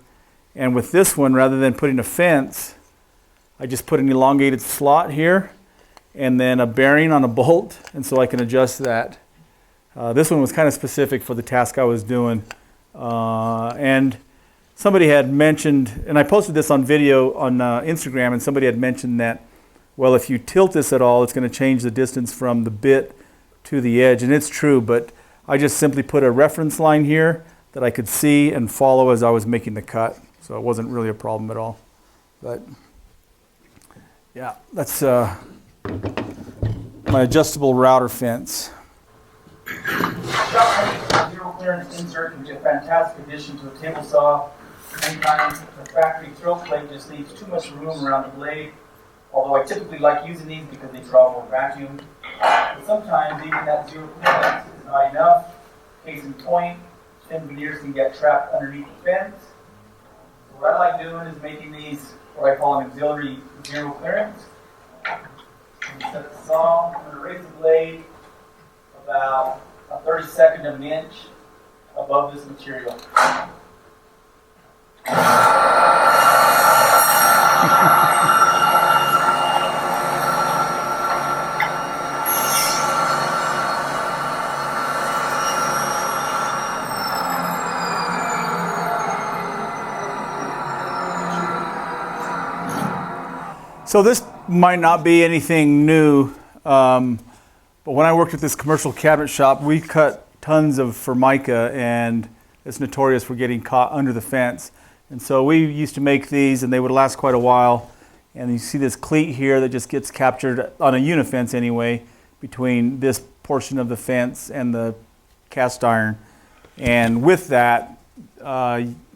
And with this one, rather than putting a fence, I just put an elongated slot here and then a bearing on a bolt, and so I can adjust that. This one was kind of specific for the task I was doing. And somebody had mentioned, and I posted this on video on Instagram, and somebody had mentioned that, well, if you tilt this at all, it's going to change the distance from the bit to the edge. And it's true, but I just simply put a reference line here that I could see and follow as I was making the cut. So it wasn't really a problem at all. But yeah, that's my adjustable router fence. Zero clearance insert can be a fantastic addition to a table saw. Sometimes the factory throat plate just leaves too much room around the blade, although I typically like using these because they draw more vacuum. But sometimes even that zero clearance is not enough. Case in point, thin veneers can get trapped underneath the fence. So what I like doing is making these what I call an auxiliary zero clearance. And set the saw, I'm going to raise the blade about a 32nd of an inch above this material. So this might not be anything new, but when I worked at this commercial cabinet shop, we cut tons of Formica, and it's notorious for getting caught under the fence. And so we used to make these, and they would last quite a while. And you see this cleat here that just gets captured on a unifence anyway, between this portion of the fence and the cast iron. And with that,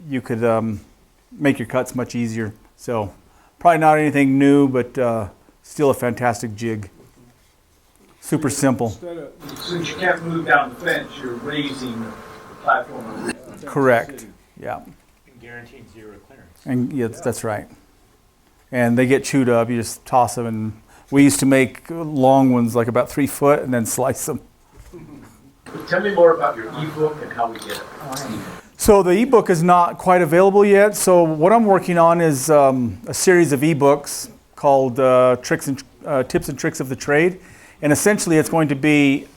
you could make your cuts much easier. So probably not anything new, but still a fantastic jig. Super simple. Since you can't move down the fence, you're raising the platform. Correct. Yeah. And guaranteed zero clearance. And yeah, that's right. And they get chewed up. You just toss them, and we used to make long ones, like about 3 foot, and then slice them. Tell me more about your ebook and how we get it. So the ebook is not quite available yet. So what I'm working on is a series of ebooks called Tips and Tricks of the Trade. And essentially it's going to be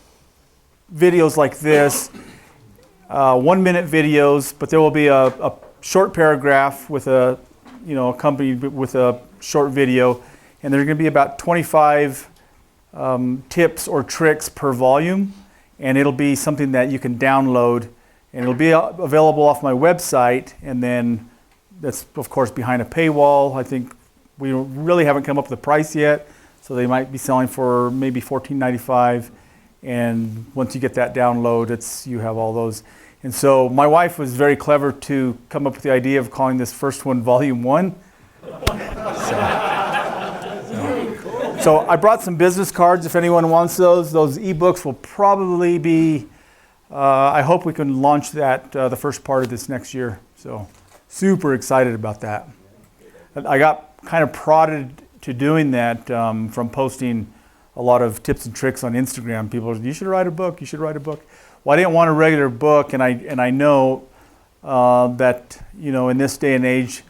videos like this, 1 minute videos, but there will be a short paragraph with accompanied with a short video. And there's going to be about 25 tips or tricks per volume. And it'll be something that you can download. And it'll be available off my website, and then that's, of course, behind a paywall. I think we really haven't come up with a price yet, so they might be selling for maybe $14.95. And once you get that download, you have all those. And so my wife was very clever to come up with the idea of calling this first one Volume 1. So I brought some business cards if anyone wants those. Those ebooks will probably be... I hope we can launch that the first part of this next year. So super excited about that. I got kind of prodded to doing that from posting a lot of tips and tricks on Instagram. People said, you should write a book, you should write a book. Well, I didn't want a regular book, and I know that in this day and age,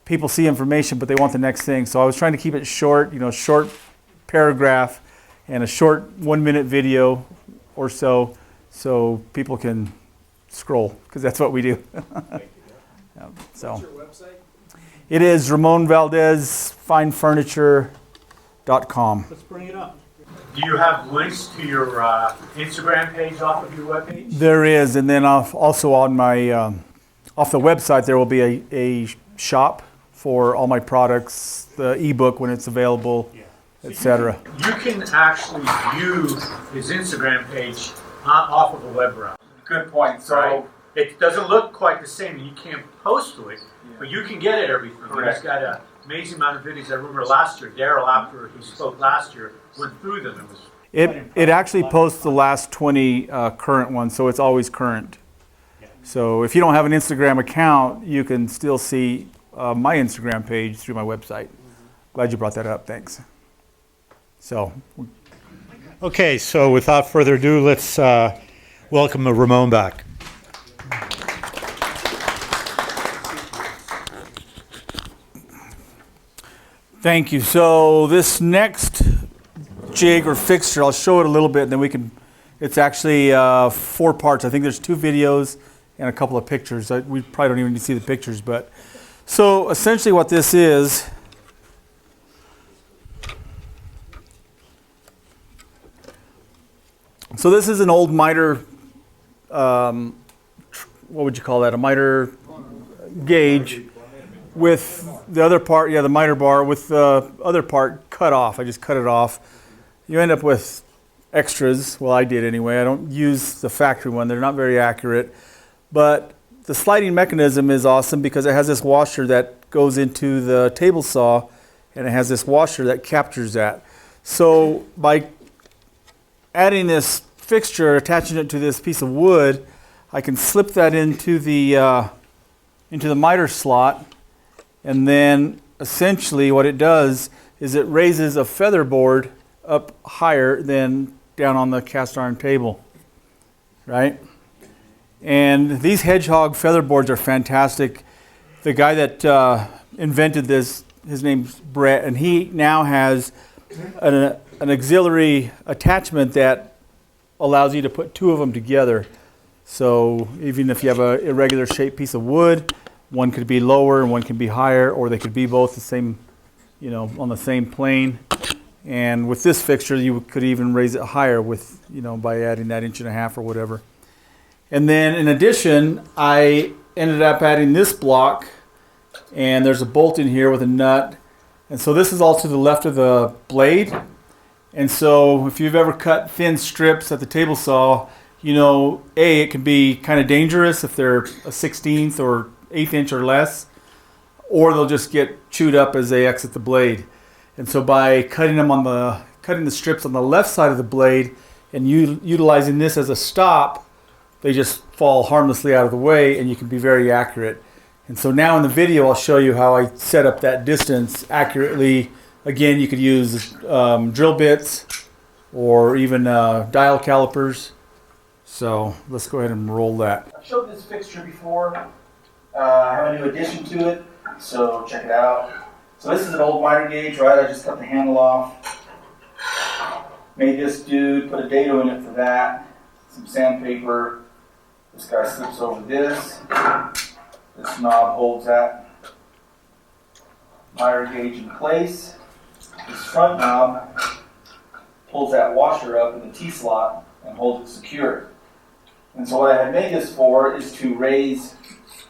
people see information, but they want the next thing. So I was trying to keep it short, short paragraph and a short 1 minute video or so people can scroll, because that's what we do. Yeah, so. What's your website? It is Ramon Valdez, finefurniture.com. Let's bring it up. Do you have links to your Instagram page off of your webpage? There is, and then also on my off the website there will be a shop for all my products, the ebook when it's available, etc. You can actually view his Instagram page off of a web browser. Good point. So Right? It doesn't look quite the same, and you can't post to it, but you can get it everything. Correct. He's got an amazing amount of videos. I remember last year, Daryl, after he spoke last year, went through them. It was It actually posts the last 20 current ones, so it's always current. So if you don't have an Instagram account, you can still see my Instagram page through my website. Glad you brought that up. Thanks. So, Okay, so without further ado, let's welcome Ramon back. thank you. So this next jig or fixture, I'll show it a little bit, and then we can. It's actually 4 parts. I think there's 2 videos and a couple of pictures. We probably don't even need to see the pictures, but so essentially what this is. So this is an old miter, what would you call that? A miter gauge with the other part, the miter bar with the other part cut off. I just cut it off. You end up with extras. Well, I did anyway. I don't use the factory one. They're not very accurate. But the sliding mechanism is awesome because it has this washer that goes into the table saw, and it has this washer that captures that. So by adding this fixture, attaching it to this piece of wood, I can slip that into the miter slot, and then essentially what it does is it raises a feather board up higher than down on the cast iron table, right? And these hedgehog feather boards are fantastic. The guy that invented this, his name's Brett, and he now has an auxiliary attachment that allows you to put 2 of them together. So even if you have an irregular shaped piece of wood, one could be lower and one can be higher, or they could be both the same, on the same plane. And with this fixture, you could even raise it higher with, by adding that 1.5 inches or whatever. And then in addition, I ended up adding this block, and there's a bolt in here with a nut. And so this is all to the left of the blade. And so if you've ever cut thin strips at the table saw, it can be kind of dangerous if they're a 1/16 or 1/8 inch or less, or they'll just get chewed up as they exit the blade. And so by cutting the strips on the left side of the blade and utilizing this as a stop, they just fall harmlessly out of the way, and you can be very accurate. And so now in the video, I'll show you how I set up that distance accurately. Again, you could use drill bits or even dial calipers. So let's go ahead and roll that. I've showed this fixture before. I have a new addition to it, so check it out. So this is an old miter gauge, right? I just cut the handle off. Made this dude, put a dado in it for that. Some sandpaper. This guy slips over this. This knob holds that miter gauge in place. This front knob pulls that washer up in the T-slot and holds it secure. And so what I had made this for is to raise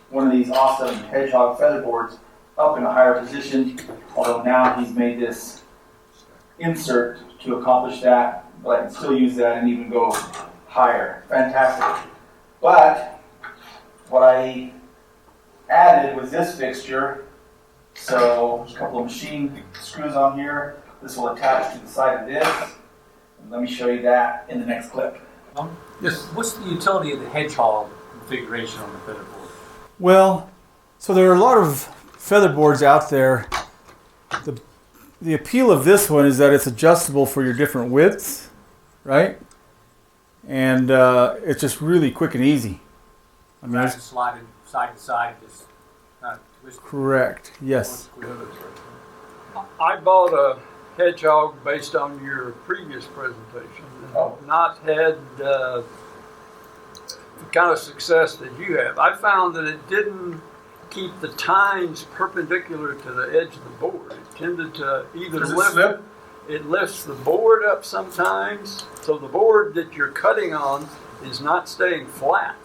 one of these awesome hedgehog feather boards up in a higher position, although now he's made this insert to accomplish that, but I can still use that and even go higher. Fantastic. But what I added was this fixture. So there's a couple of machine screws on here. This will attach to the side of this. And let me show you that in the next clip. What's the utility of the hedgehog configuration on the feather board? Well, so there are a lot of feather boards out there. The appeal of this one is that it's adjustable for your different widths, right? And it's just really quick and easy. I mean, Just slide it side to side, just not twist. Correct. Yes. I bought a hedgehog based on your previous presentation. Not had the kind of success that you have. I found that it didn't keep the tines perpendicular to the edge of the board. It tended to either lift. It lifts the board up sometimes, so the board that you're cutting on is not staying flat.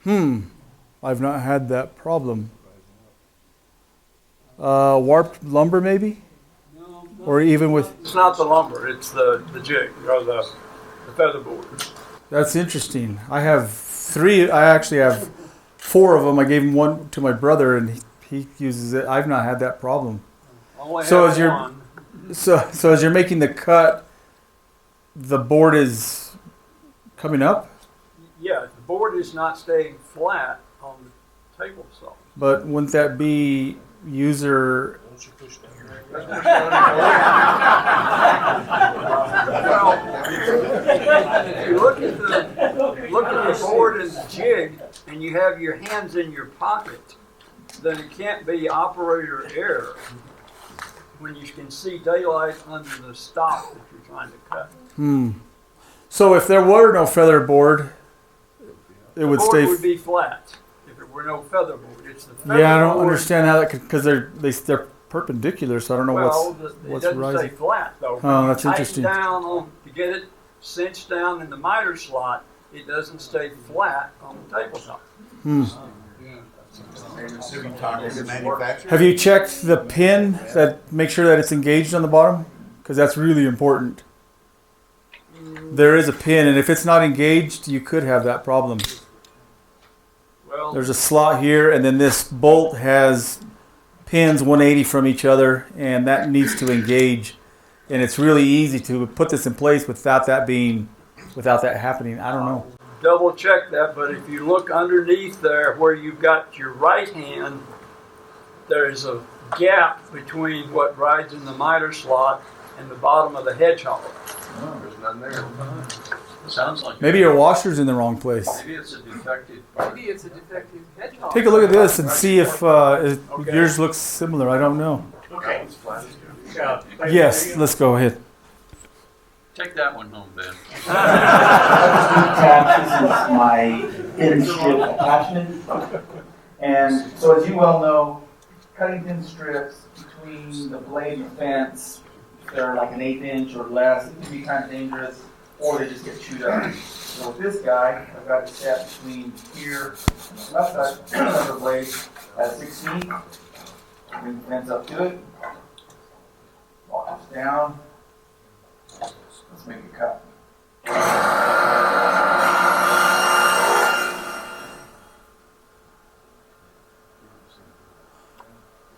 I've not had that problem. warped lumber maybe? Or even with... It's not the lumber, it's the jig, or the feather board. That's interesting. I have 3, I actually have 4 of them. I gave one to my brother and he uses it. I've not had that problem. Only So have as you're one. so as you're making the cut, the board is coming up, Yeah, the board is not staying flat on the table saw. but wouldn't that be user? Well, if you look at the board and the jig, and you have your hands in your pocket, then it can't be operator error when you can see daylight under the stop that you're trying to cut. So if there were no feather board, it would The stay. board would be flat if it were no feather board. It's the feather Yeah, I don't board. understand how that could, because they're perpendicular, so I don't know Well, what's it doesn't rising. stay flat though. Oh, that's Tighten interesting. down to get it cinched down in the miter slot. It doesn't stay flat on the tabletop. Have you checked the pin that make sure that it's engaged on the bottom? Because that's really important. There is a pin, and if it's not engaged, you could have that problem. Well, There's a slot here, and then this bolt has pins 180 from each other, and that needs to engage. And it's really easy to put this in place without that happening. I don't know. double check that, but if you look underneath there where you've got your right hand, there's a gap between what rides in the miter slot and the bottom of the hedgehog. Oh, there's none there. Sounds like Maybe your washer's in the wrong place. maybe it's a defective part. Maybe it's a defective hedgehog. Take a look at this and see if yours looks similar. I don't know. Okay. Yes, let's go ahead. Take that one home, Ben. This is my thin strip attachment. And so as you well know, cutting thin strips between the blade and the fence, if they're like an 1/8 inch or less, it can be kind of dangerous, or they just get chewed up. So with this guy, I've got it set between here and the left side of the blade at 6 feet. Bring the fence up to it. Walk this down. Let's make a cut.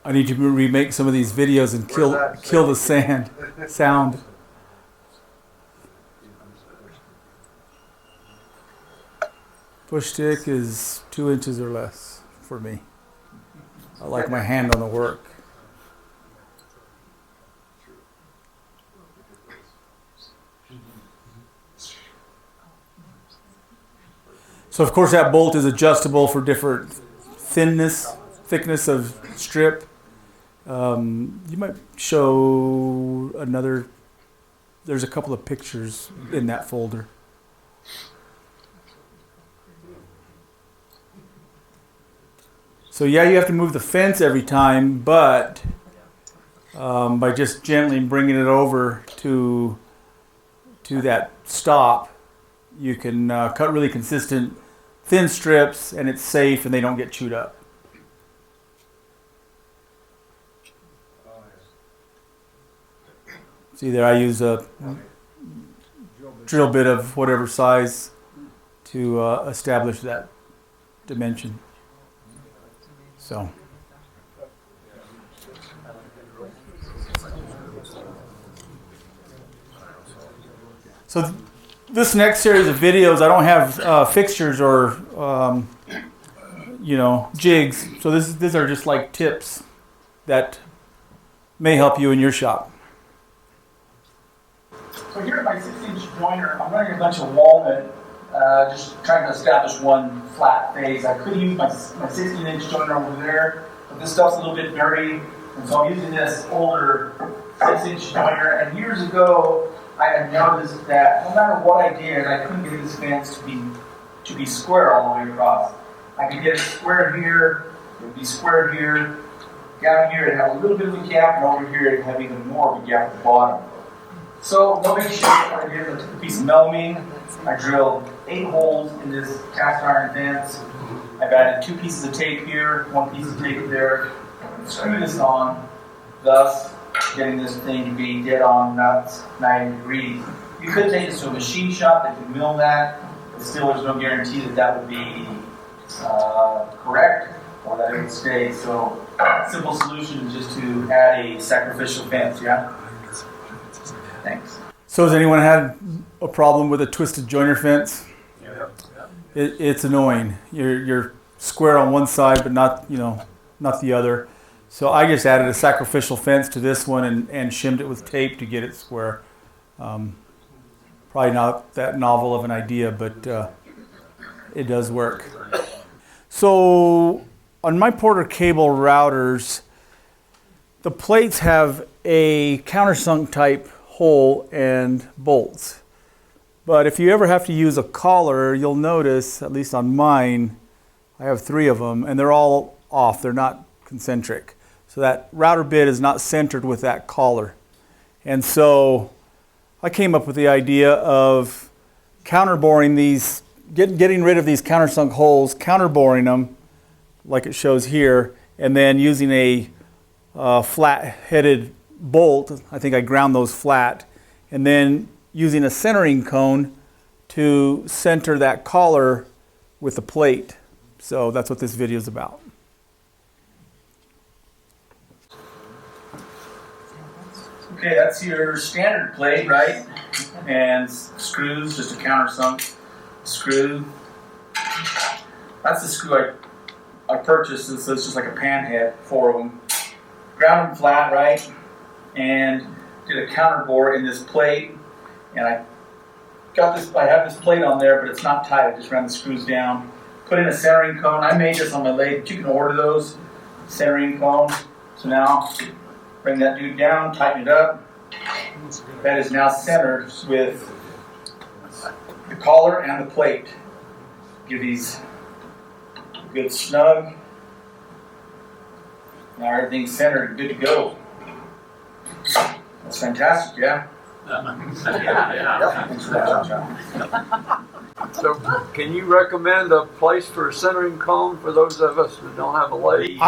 I need to remake some of these videos and kill the sound. Push stick is 2 inches or less for me. I like my hand on the work. So of course that bolt is adjustable for different thickness of strip. You might show another, there's a couple of pictures in that folder. So yeah, you have to move the fence every time, but by just gently bringing it over to that stop, you can cut really consistent thin strips, and it's safe and they don't get chewed up. See there, I use a drill bit of whatever size to establish that dimension. So this next series of videos, I don't have fixtures or jigs. So these are just like tips that may help you in your shop. So here at my 6-inch joiner, I'm running a bunch of walnut, just trying to establish one flat face. I could use my 16-inch joiner over there, but this stuff's a little bit dirty, and so I'm using this older 6-inch joiner. And years ago, I had noticed that no matter what I did, I couldn't get this fence to be square all the way across. I could get it square here, it would be square here, down here it had a little bit of a gap, and over here it had even more of a gap at the bottom. So, no big shit. I did a piece of melamine. I drilled 8 holes in this cast iron fence. I've added 2 pieces of tape here, 1 piece of tape there. screw this on, thus getting this thing to be dead on, not 90 degrees. You could take this to a machine shop that could mill that, but still there's no guarantee that that would be correct or that it would stay. So, simple solution is just to add a sacrificial fence, yeah? Thanks. So has anyone had a problem with a twisted joiner fence? It's annoying. You're square on one side, but not the other. So I just added a sacrificial fence to this one and shimmed it with tape to get it square. Probably not that novel of an idea, but it does work. So on my Porter cable routers, the plates have a countersunk type hole and bolts. But if you ever have to use a collar, you'll notice, at least on mine, I have 3 of them, and they're all off. They're not concentric. So that router bit is not centered with that collar. And so I came up with the idea of counterboring these, getting rid of these countersunk holes, counterboring them, like it shows here, and then using a flat-headed bolt. I think I ground those flat, and then using a centering cone to center that collar with the plate. So that's what this video is about. Okay, that's your standard plate, right? And screws, just a countersunk screw. That's the screw I purchased, so it's just like a pan head, 4 of them. Ground them flat, right? And did a counterbore in this plate. And I have this plate on there, but it's not tight. I just ran the screws down. Put in a centering cone. I made this on my lathe, but you can order those centering cones. So now, bring that dude down, tighten it up. That is now centered with the collar and the plate. Give these a good snug. Now everything's centered, good to go. That's fantastic, yeah? Thanks for that, John. So, can you recommend a place for a centering cone for those of us that don't have a lathe?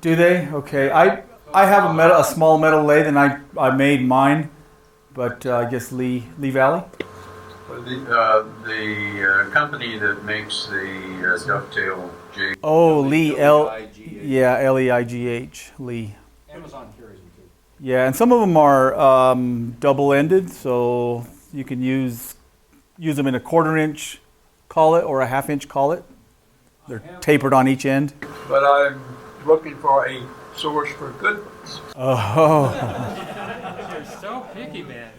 Do they? Okay. I have a small metal lathe, and I made mine, but I guess Lee Valley. The company that makes the dovetail jig. Oh, Lee Leigh, Lee. Amazon carries them too. Yeah, and some of them are double-ended, so you can use them in a 1/4 inch collet or a 1/2 inch collet. They're tapered on each end. But I'm looking for a source for good ones. Oh. You're so picky, man.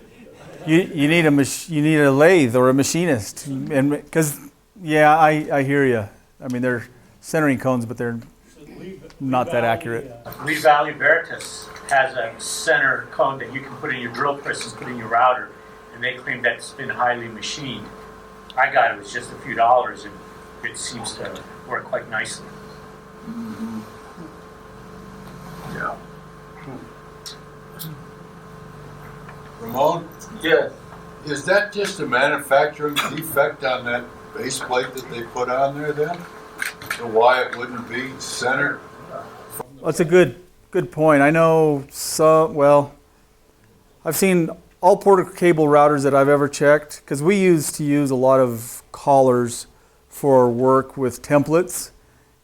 You need a lathe or a machinist, and because I hear you. I mean, they're centering cones, but they're not that accurate. Lee Valley Veritas has a center cone that you can put in your drill press and put in your router, and they claim that's been highly machined. I got it was just a few dollars, and it seems to work quite nicely. Yeah. Ramon? Yes. Is that just a manufacturing defect on that base plate that they put on there then? So why it wouldn't be centered? That's a good point. I know I've seen all Porter cable routers that I've ever checked, because we used to use a lot of collars for work with templates,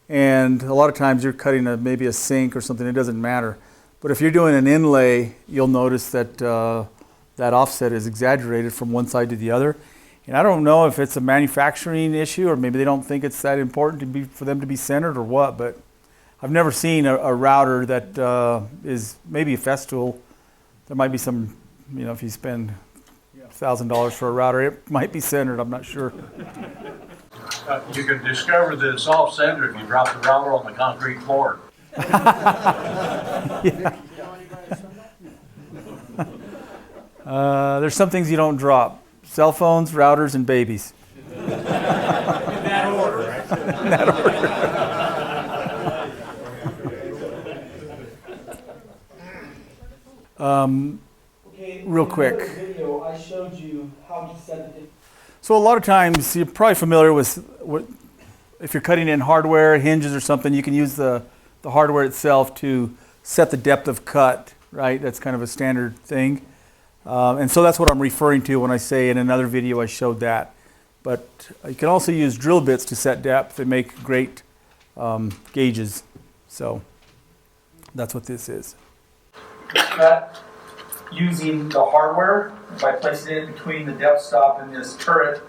and a lot of times you're cutting maybe a sink or something, it doesn't matter. But if you're doing an inlay, you'll notice that that offset is exaggerated from one side to the other. And I don't know if it's a manufacturing issue or maybe they don't think it's that important for them to be centered or what, but I've never seen a router that is maybe a Festool. There might be some, if you spend $1,000 for a router, it might be centered, I'm not sure. You can discover that it's off center if you drop the router on the concrete floor. There's some things you don't drop. Cell phones, routers, and babies. In that order, right? In that order. Real quick. Video, I showed you how to set it. So a lot of times, you're probably familiar with if you're cutting in hardware, hinges or something, you can use the the hardware itself to set the depth of cut, right? That's kind of a standard thing. And so that's what I'm referring to when I say in another video I showed that. But you can also use drill bits to set depth. They make great gauges. So that's what this is. Cut using the hardware by placing it between the depth stop and this turret.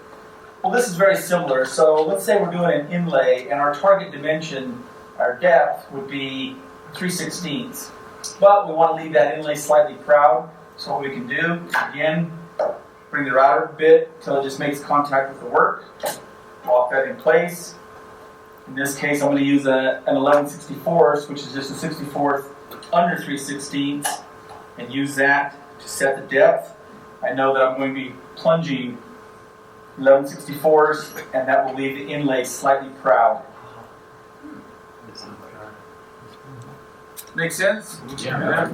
Well, this is very similar. So let's say we're doing an inlay and our target dimension, our depth, would be 3/16. But we want to leave that inlay slightly proud. So what we can do, again, bring the router bit until it just makes contact with the work. Lock that in place. In this case, I'm going to use an 11/64, which is just a 64th under 3/16, and use that to set the depth. I know that I'm going to be plunging 11/64, and that will leave the inlay slightly proud. Make sense? Yeah.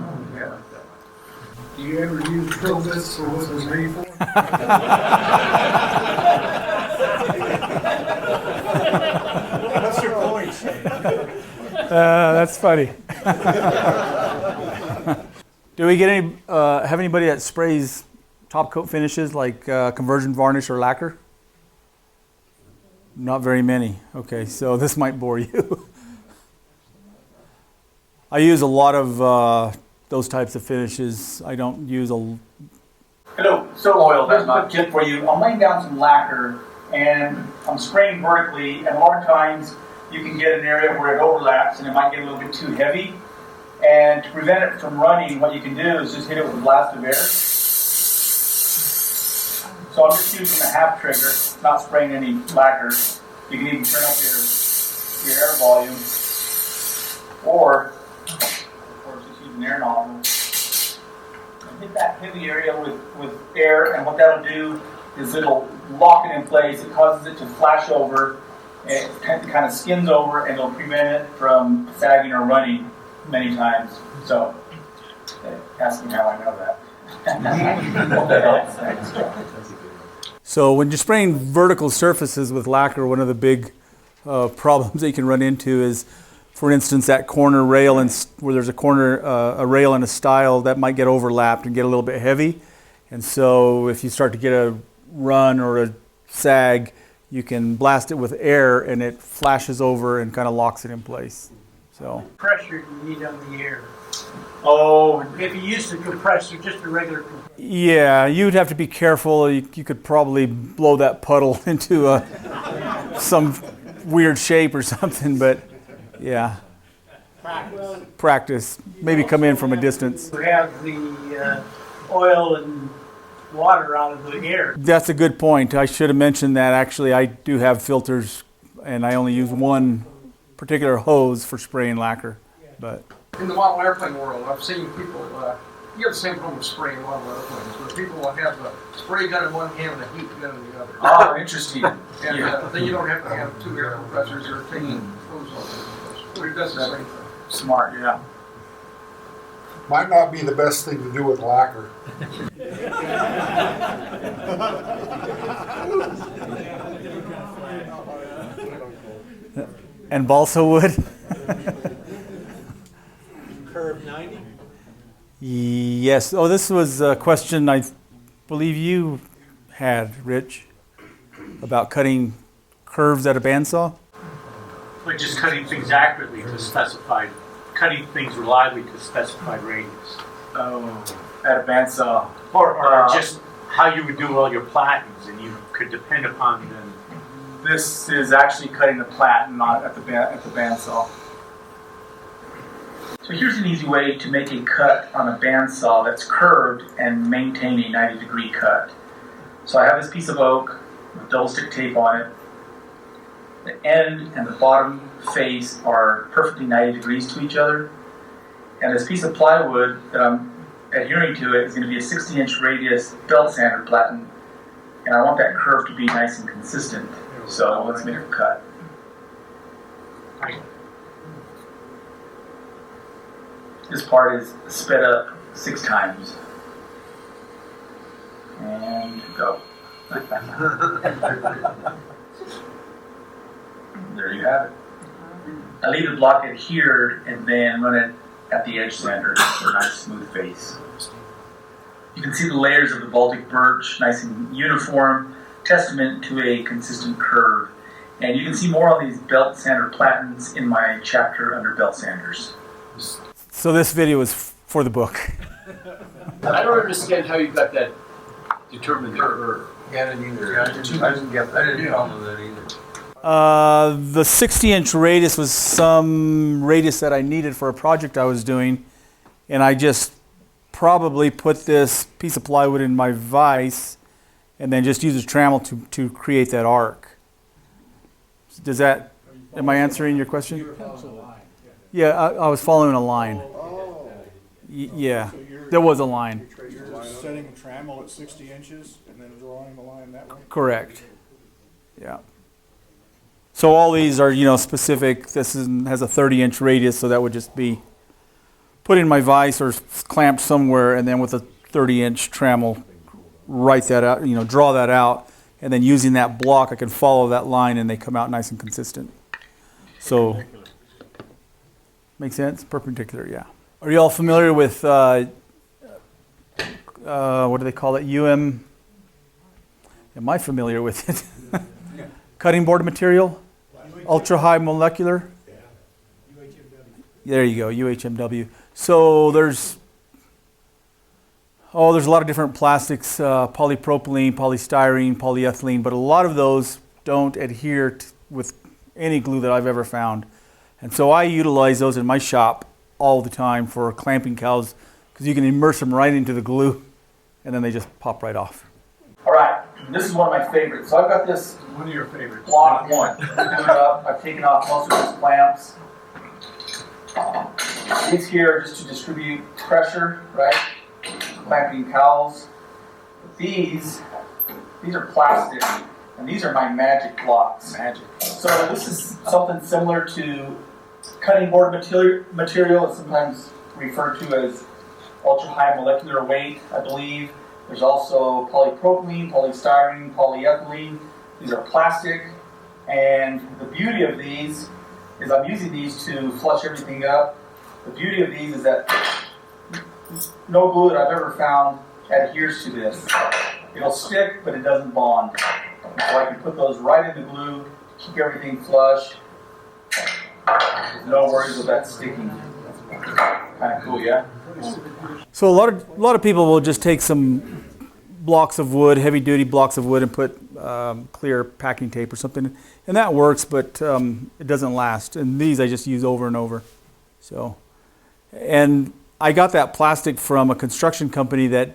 Do you ever use drill bits for what it was made for? What's your point, Shane? That's funny. Do we get any? Have anybody that sprays top coat finishes like conversion varnish or lacquer? Not very many. Okay, so this might bore you. I use a lot of those types of finishes. I don't use a. Hello, so oil, that's not a tip for you. I'm laying down some lacquer and I'm spraying vertically, and a lot of times you can get an area where it overlaps and it might get a little bit too heavy. And to prevent it from running, what you can do is just hit it with a blast of air. So I'm just using a half trigger, not spraying any lacquer. You can even turn up your air volume, or just use an air nozzle. And hit that heavy area with air, and what that'll do is it'll lock it in place. It causes it to flash over. It kind of skins over, and it'll prevent it from sagging or running many times. So, ask me how I know that. Hope that helps. Thanks. So when you're spraying vertical surfaces with lacquer, one of the big problems that you can run into is, for instance, that corner rail, and where there's a rail and a stile that might get overlapped and get a little bit heavy. And so if you start to get a run or a sag, you can blast it with air and it flashes over and kind of locks it in place. So Pressure you need on the air. Oh, If you use the compressor, just a regular compressor. yeah, you'd have to be careful. You could probably blow that puddle into some weird shape or something, but yeah. Practice. Maybe come in from a distance. You have the oil and water out of the air. That's a good point. I should have mentioned that. Actually, I do have filters, and I only use one particular hose for spraying lacquer. But In the model airplane world, I've seen people, you get the same problem with spraying model airplanes, where people will have a spray gun in one hand and a heat gun in the other. Oh, interesting. And then you don't have to have two air compressors or taking hose off. But it does the same thing. Smart, yeah. Might not be the best thing to do with lacquer. and balsa wood. Curve 90? Yes. Oh, this was a question I believe you had, Rich, about cutting curves at a bandsaw. But just cutting things accurately to specified, cutting things reliably to specified ranges. Oh, at a bandsaw. Or just how you would do all your platens, and you could depend upon them. This is actually cutting the platen, not at the bandsaw. So here's an easy way to make a cut on a bandsaw that's curved and maintain a 90-degree cut. So I have this piece of oak with double stick tape on it. The end and the bottom face are perfectly 90 degrees to each other. And this piece of plywood that I'm adhering to it is going to be a 60-inch radius belt sander platen. And I want that curve to be nice and consistent. So let's make a cut. This part is sped up 6 times. And go. There you have it. I leave the block adhered and then run it at the edge sander for a nice smooth face. You can see the layers of the Baltic birch, nice and uniform, testament to a consistent curve. And you can see more on these belt sander platens in my chapter under belt sanders. So this video is for the book. I don't understand how you got that determined curve. Yeah, I didn't either. I didn't get that. I didn't follow that either. The 60-inch radius was some radius that I needed for a project I was doing, and I just probably put this piece of plywood in my vise and then just use a trammel to create that arc. Does that, am I answering your question? Yeah, I was following a line. Yeah, there was a line. You're setting a trammel at 60 inches and then drawing the line that way? Correct. Yeah. So all these are, specific. This has a 30-inch radius, so that would just be put in my vise or clamped somewhere, and then with a 30-inch trammel, write that out, draw that out, and then using that block, I can follow that line, and they come out nice and consistent. So, make sense? Perpendicular, yeah. Are you all familiar with what do they call it? Am I familiar with it? Cutting board material, ultra high molecular. There you go, UHMW. So there's a lot of different plastics, polypropylene, polystyrene, polyethylene, but a lot of those don't adhere with any glue that I've ever found. And so I utilize those in my shop all the time for clamping cows, because you can immerse them right into the glue and then they just pop right off. All right, this is one of my favorites. So I've got this One of your favorites. block one. I've taken off most of these clamps. These here are just to distribute pressure, right? Clamping cowls. These are plastic, and these are my magic blocks. Magic. So this is something similar to cutting board material. It's sometimes referred to as ultra high molecular weight, I believe. There's also polypropylene, polystyrene, polyethylene. These are plastic, and the beauty of these is I'm using these to flush everything up. The beauty of these is that no glue that I've ever found adheres to this. It'll stick, but it doesn't bond. And so I can put those right in the glue, keep everything flush. No worries with that sticking. Kind of cool, yeah? So a lot of people will just take some blocks of wood, heavy duty blocks of wood, and put clear packing tape or something, and that works, but it doesn't last. And these I just use over and over. So, and I got that plastic from a construction company that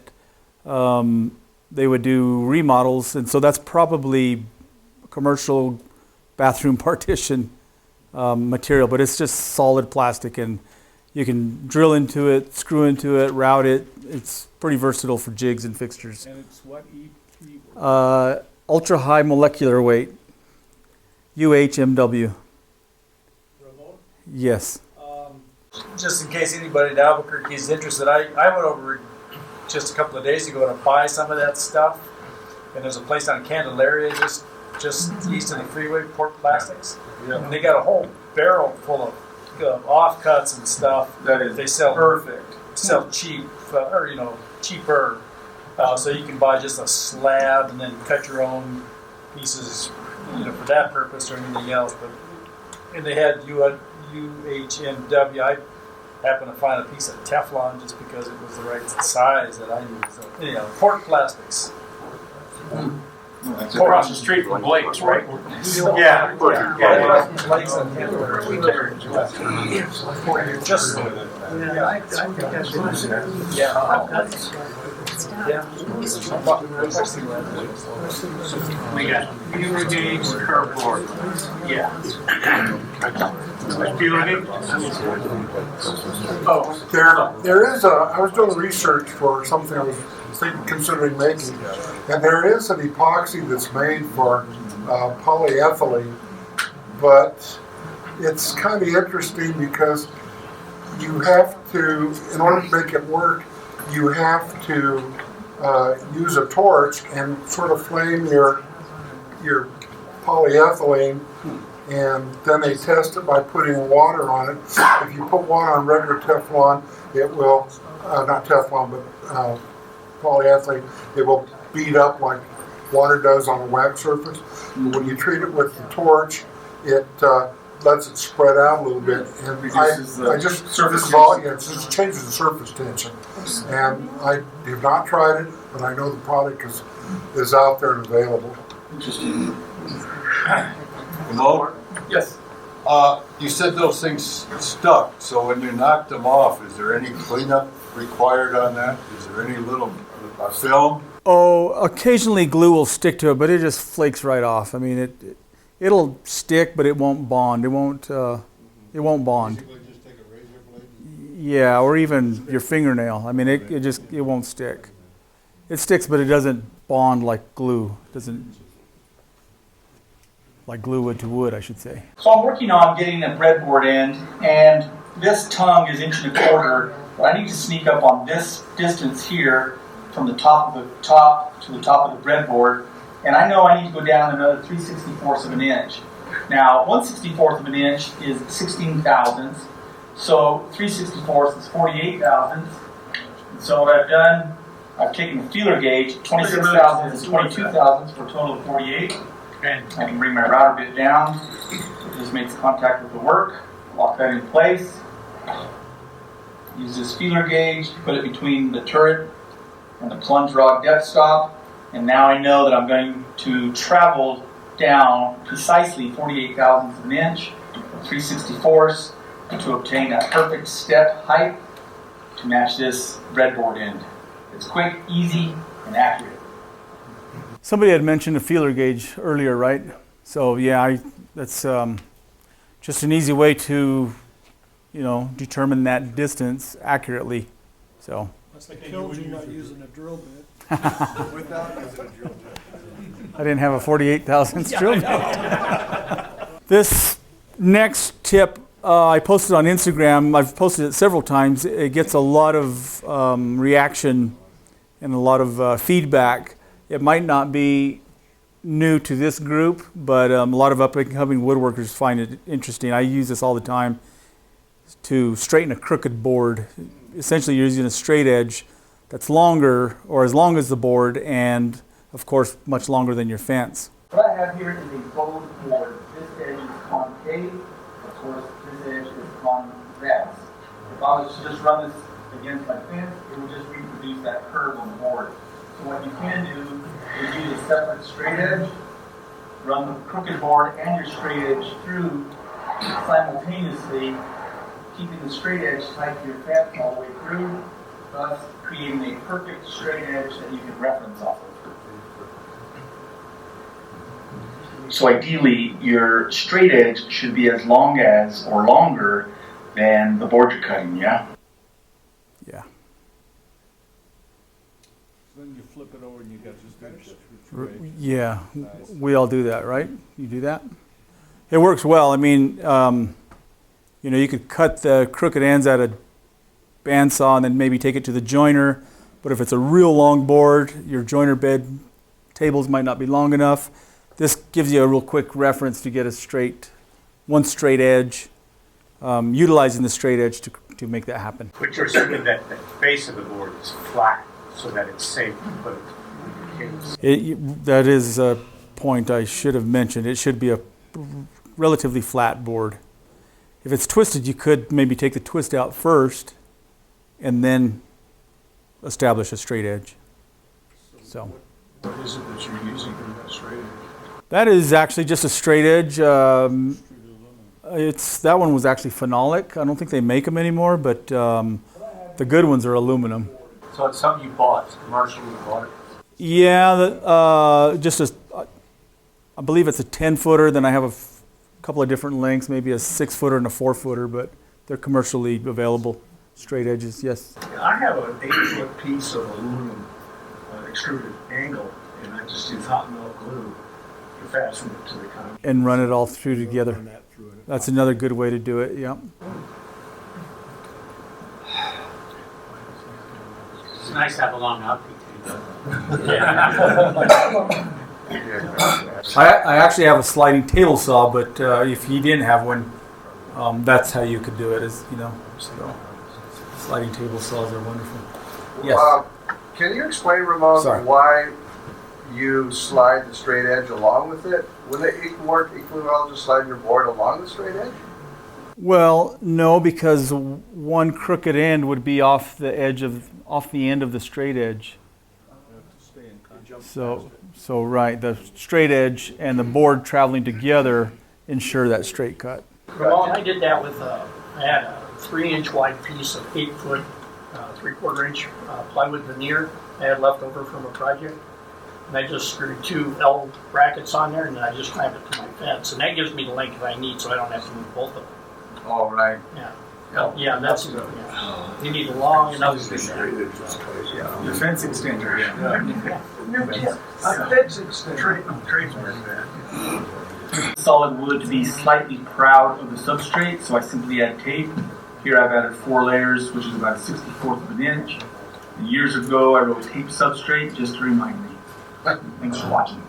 they would do remodels, and so that's probably commercial bathroom partition material, but it's just solid plastic, and you can drill into it, screw into it, route it. It's pretty versatile for jigs and fixtures. And it's what? E3? Ultra high molecular weight. UHMW. Ramon? Yes. Just in case anybody in Albuquerque is interested, I went over just a couple of days ago to buy some of that stuff. And there's a place on Candelaria just east of the freeway, Port Plastics. Yeah. And they got a whole barrel full of offcuts and stuff. That is they sell perfect. Sell cheap, cheaper. So you can buy just a slab and then cut your own pieces, for that purpose or anything else. And they had UHMW. I happened to find a piece of Teflon just because it was the right size that I needed. So Port Plastics. It's across the street from Blake's, right? Yeah. Blake's and just We got irrigating curb board. Yeah. Oh, there is I was doing research for something I was considering making, and there is an epoxy that's made for polyethylene, but it's kind of interesting because you have to, in order to make it work, you have to use a torch and sort of flame your polyethylene and then they test it by putting water on it. If you put water on regular Teflon, it will, not Teflon, but polyethylene, it will beat up like water does on a wax surface. But when you treat it with the torch, it lets it spread out a little bit. And I just, this is all, yeah, it just changes the surface tension. And I have not tried it, but I know the product is out there and available. Interesting. Ramon? Yes. You said those things stuck, so when you knocked them off, is there any cleanup required on that? Is there any little film? Oh, occasionally glue will stick to it, but it just flakes right off. I mean, it'll stick, but it won't bond. It won't bond. Just take a razor blade. Yeah, or even your fingernail. I mean, it won't stick. It sticks, but it doesn't bond like glue. It doesn't, like glue wood to wood, I should say. So I'm working on getting a breadboard end, and this tongue is 1.25 inches, but I need to sneak up on this distance here from the top to the top of the breadboard, and I know I need to go down another 3/64 of an inch. Now, 1/64 of an inch is 16 thousandths, so 3/64 is 48 thousandths. And so what I've done, I've taken a feeler gauge, 26 thousandths and 22 thousandths for a total of 48. And I can bring my router bit down. It just makes contact with the work. Lock that in place. Use this feeler gauge, put it between the turret and the plunge rod depth stop. And now I know that I'm going to travel down precisely 48 thousandths of an inch, 3/64 to obtain that perfect step height to match this breadboard end. It's quick, easy, and accurate. Somebody had mentioned a feeler gauge earlier, right? So yeah, that's just an easy way to, determine that distance accurately. So. That's like killed you not using a drill bit. Without using a drill bit. I didn't have a 48 thousandths drill bit. This next tip I posted on Instagram. I've posted it several times. It gets a lot of reaction and a lot of feedback. It might not be new to this group, but a lot of up-and-coming woodworkers find it interesting. I use this all the time to straighten a crooked board. Essentially, you're using a straight edge that's longer, or as long as the board, and of course, much longer than your fence. What I have here is a bowed board. This edge is concave. Of course, this edge is convex. If I was to just run this against my fence, it would just reproduce that curve on the board. So what you can do is use a separate straight edge, run the crooked board and your straight edge through simultaneously, keeping the straight edge tight to your fence all the way through, thus creating a perfect straight edge that you can reference off of. So ideally, your straight edge should be as long as or longer than the board you're cutting, yeah? Yeah. Then you flip it over and you got this finish. Yeah, we all do that, right? You do that? It works well. I mean, you could cut the crooked ends at a bandsaw and then maybe take it to the joiner. But if it's a real long board, your joiner bed tables might not be long enough. This gives you a real quick reference to get one straight edge, utilizing the straight edge to make that happen. But you're assuming that the base of the board is flat so that it's safe to put it on your case. That is a point I should have mentioned. It should be a relatively flat board. If it's twisted, you could maybe take the twist out first and then establish a straight edge. So. What is it that you're using for that straight edge? That is actually just a straight edge. That one was actually phenolic. I don't think they make them anymore, but the good ones are aluminum. So it's something you bought, commercially you bought it? Yeah, I believe it's a 10-footer. Then I have a couple of different lengths, maybe a 6-footer and a 4-footer, but they're commercially available. Straight edges, yes. I have an 8-foot piece of aluminum extruded angle, and I just use hot melt glue to fasten it to the concrete. And run it all through together. That's another good way to do it, yeah. It's nice to have a long outfit. Yeah. I actually have a sliding table saw, but if you didn't have one, that's how you could do it. Is so sliding table saws are wonderful. Yes. Can you explain, Ramon, why you slide the straight edge along with it? Wouldn't it work equally well just sliding your board along the straight edge? Well, no, because one crooked end would be off the end of the straight edge. So right, the straight edge and the board traveling together ensure that straight cut. Ramon, I did that with I had a 3-inch wide piece of 8-foot, 3/4 inch plywood veneer I had left over from a project. And I just screwed 2 L brackets on there, and then I just clamped it to my fence. And that gives me the length I need, so I don't have to move both of them. All right. Yeah. Yeah, and that's you need a long enough. The fence extender. New tip. A fence extender. Solid wood to be slightly proud of the substrate, so I simply add tape. Here I've added 4 layers, which is about a 64th of an inch. Years ago, I wrote tape substrate just to remind me. Thanks for watching.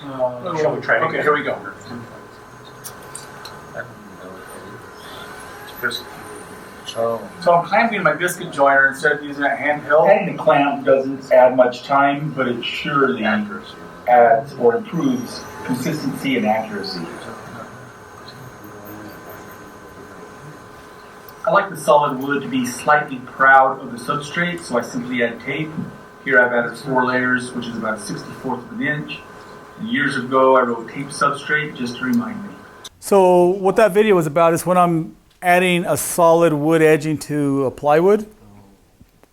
Shall we try it? Okay, here we go. Oh. So I'm clamping my biscuit joiner instead of using a handheld. Adding the clamp doesn't add much time, but it surely adds or improves consistency and accuracy. I like the solid wood to be slightly proud of the substrate, so I simply add tape. Here I've added 4 layers, which is about a 64th of an inch. Years ago, I wrote tape substrate just to remind me. So what that video is about is when I'm adding a solid wood edging to a plywood,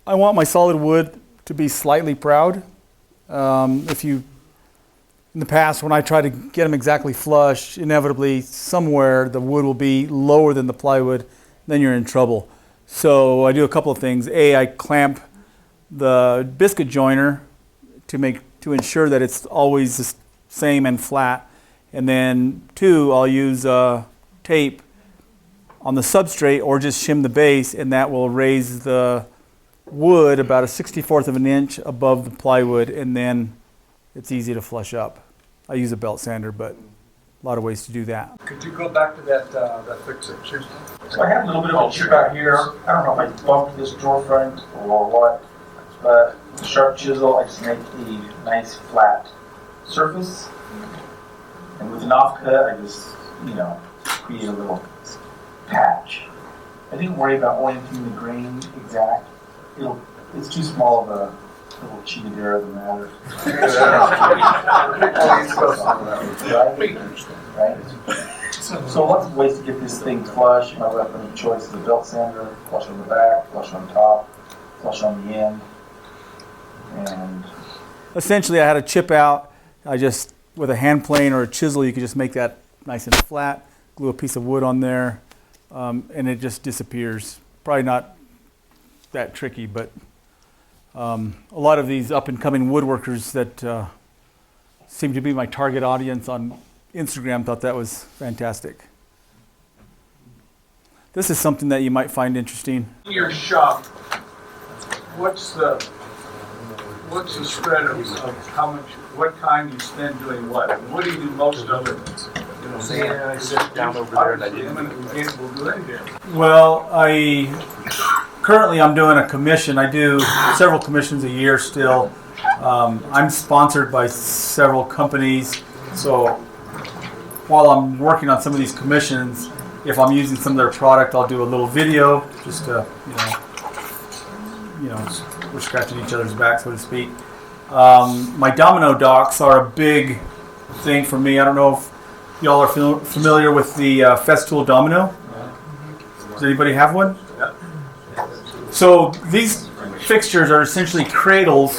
I want my solid wood to be slightly proud. In the past, when I try to get them exactly flush, inevitably somewhere the wood will be lower than the plywood, then you're in trouble. So I do a couple of things. A, I clamp the biscuit joiner to ensure that it's always the same and flat. And then 2, I'll use tape on the substrate or just shim the base, and that will raise the wood about a 64th of an inch above the plywood, and then it's easy to flush up. I use a belt sander, but a lot of ways to do that. Could you go back to that fixture? So I have a little bit of a chip out here. I don't know if I bumped this drawer front or what, but with a sharp chisel, I just make a nice flat surface. And with an offcut, I just, create a little patch. I didn't worry about orienting the grain exact. It's too small of a little cheated air that matters. Right? So lots of ways to get this thing flush. My weapon of choice is a belt sander. Flush on the back, flush on top, flush on the end. And essentially I had a chip out. With a hand plane or a chisel, you could just make that nice and flat, glue a piece of wood on there, and it just disappears. Probably not that tricky, but a lot of these up-and-coming woodworkers that seem to be my target audience on Instagram thought that was fantastic. This is something that you might find interesting. In your shop, what's the spread of how much, what time you spend doing what? What do you do most of it? I sit down over there and I didn't. Well, currently I'm doing a commission. I do several commissions a year still. I'm sponsored by several companies, so while I'm working on some of these commissions, if I'm using some of their product, I'll do a little video just to, we're scratching each other's back, so to speak. My domino docks are a big thing for me. I don't know if y'all are familiar with the Festool domino. Does anybody have one? So these fixtures are essentially cradles.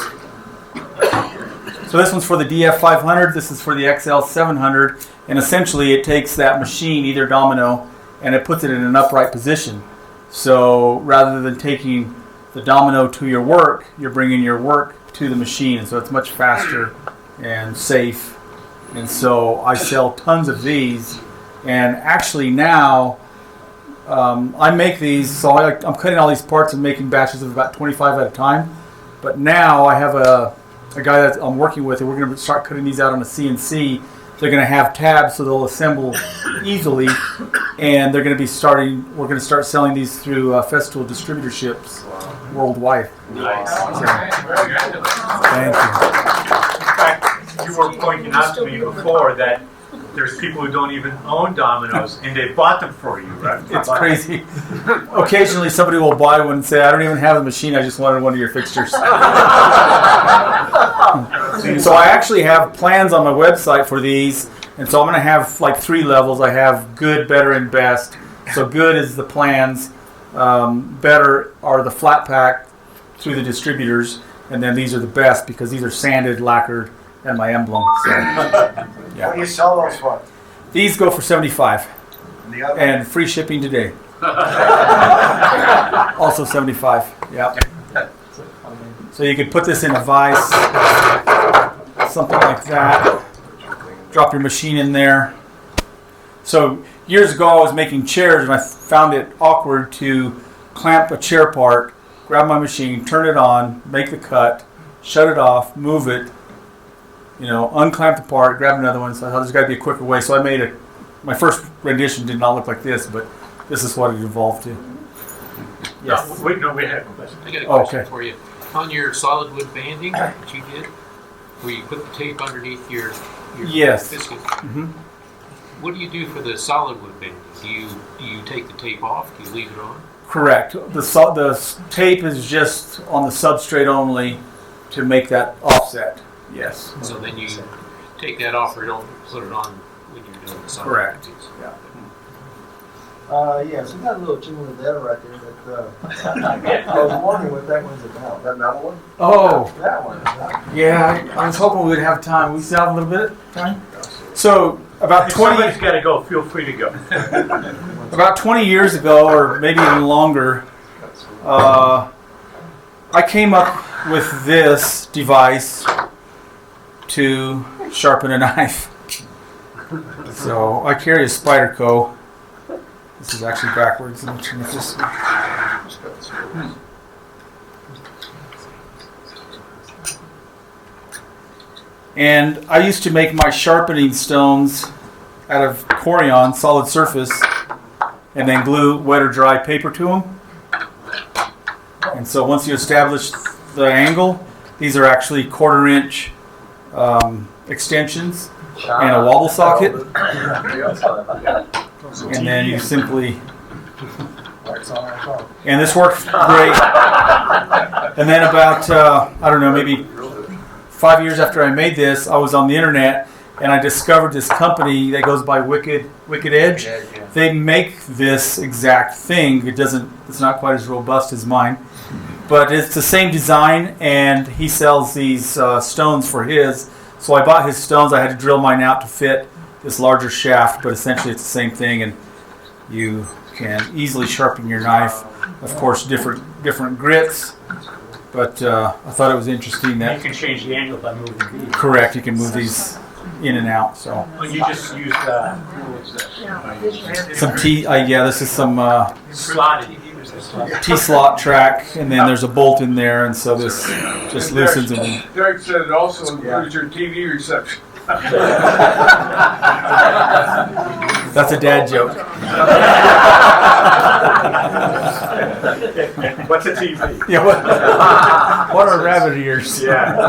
So this one's for the DF500, this is for the XL700, and essentially it takes that machine, either domino, and it puts it in an upright position. So rather than taking the domino to your work, you're bringing your work to the machine, and so it's much faster and safe. And so I sell tons of these, and actually now I make these, so I'm cutting all these parts and making batches of about 25 at a time. But now I have a guy that I'm working with, and we're going to start cutting these out on a CNC, They're going to have tabs so they'll assemble easily, and they're going to be starting. We're going to start selling these through Festool distributorships worldwide. Nice. Thank you. In fact, you were pointing out to me before that there's people who don't even own Dominoes, and they bought them for you, right? It's crazy. Occasionally, somebody will buy one and say, "I don't even have the machine. I just wanted one of your fixtures." So I actually have plans on my website for these, and so I'm going to have like 3 levels. I have good, better, and best. So good is the plans, better are the flat pack through the distributors, and then these are the best because these are sanded, lacquered, and my emblem. So, yeah. What do you sell those for? These go for $75, And the other and free shipping today. Also $75. Yeah. So you could put this in a vise, something like that. Drop your machine in there. So years ago, I was making chairs, and I found it awkward to clamp a chair part, grab my machine, turn it on, make the cut, shut it off, move it, unclamp the part, grab another one. So I thought there's got to be a quicker way. So I made my first rendition did not look like this, but this is what it evolved to. Yes. No, wait, no, we had a question. I got a question Okay. for you. On your solid wood banding that you did, where you put the tape underneath your Yes. biscuit, Mm-hmm. what do you do for the solid wood banding? Do you take the tape off? Do you leave it on? Correct. The tape is just on the substrate only to make that offset. Yes. So then you take that off or don't put it on when you're doing the solid Correct. wood piece. Yeah. yes, we got a little tune with that right there. But I was wondering what that one's about. That metal one? Oh. That one. Yeah, I was hoping we'd have time. We still have a little bit of time. So about If 20. somebody's got to go, feel free to go. About 20 years ago, or maybe even longer, I came up with this device to sharpen a knife. So I carry a Spyderco. This is actually backwards. Let me turn this. And I used to make my sharpening stones out of Corian, solid surface, and then glue wet or dry paper to them. And so once you establish the angle, these are actually 1/4 inch extensions and a wobble socket. And then you simply, and this works great. And then about, I don't know, maybe 5 years after I made this, I was on the internet and I discovered this company that goes by Wicked Edge. They make this exact thing. It's not quite as robust as mine, but it's the same design, and he sells these stones for his. So I bought his stones. I had to drill mine out to fit this larger shaft, but essentially it's the same thing, and you can easily sharpen your knife. Of course, different grits, but I thought it was interesting that You can change the angle by moving these. correct. You can move these in and out. So Well, you just used some T. Yeah, this is some slotted. T-slot track, and then there's a bolt in there, and so this just loosens and. Derek said it also includes your TV reception. That's a dad joke. What's a TV? Yeah, what are rabbit ears? Yeah.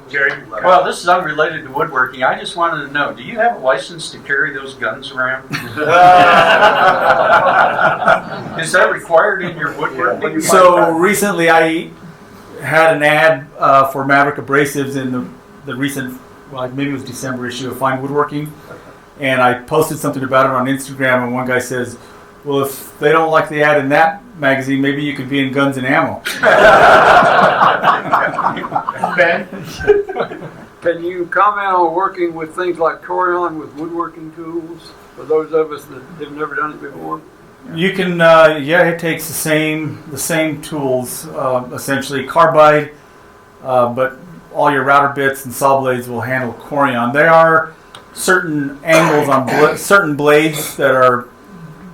Jerry? Well, this is unrelated to woodworking. I just wanted to know, do you have a license to carry those guns around? Is that required in your woodworking? So recently I had an ad for Maverick Abrasives in the recent, well, maybe it was December issue of Fine Woodworking, and I posted something about it on Instagram, and one guy says, well, if they don't like the ad in that magazine, maybe you could be in Guns and Ammo. Ben? Can you comment on working with things like Corian with woodworking tools for those of us that have never done it before? You can, it takes the same tools, essentially carbide, but all your router bits and saw blades will handle Corian. There are certain angles on certain blades that are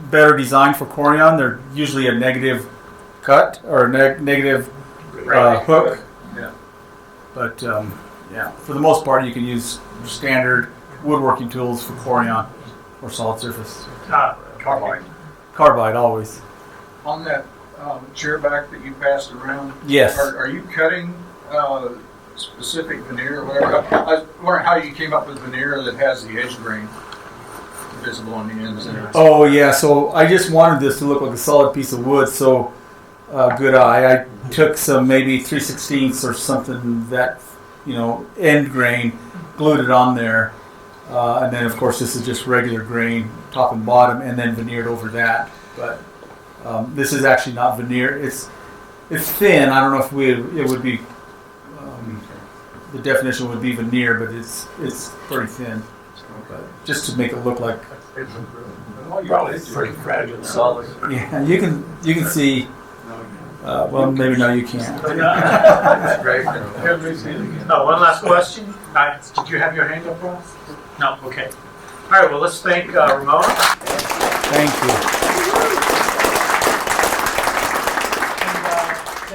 better designed for Corian. They're usually a negative cut or a negative hook. Yeah. But Yeah, for the most part, you can use standard woodworking tools for Corian or solid surface. Carbide. Carbide, always. On that chair back that you passed around, Yes. are you cutting specific veneer or whatever? I was wondering how you came up with veneer that has the edge grain visible on the ends there. Oh yeah, so I just wanted this to look like a solid piece of wood, so good eye. I took some maybe 3/16 or something that, end grain, glued it on there, and then of course this is just regular grain, top and bottom, and then veneered over that. But this is actually not veneer. It's thin. I don't know if it would be. The definition would be veneer, but it's pretty thin. But just to make it look like. Probably pretty fragile, solid. Yeah, you can see. Well, maybe no, you can't. That's great. One last question. Did you have your hand up, Ross? No. Okay. All right. Well, let's thank Ramon. Thank you.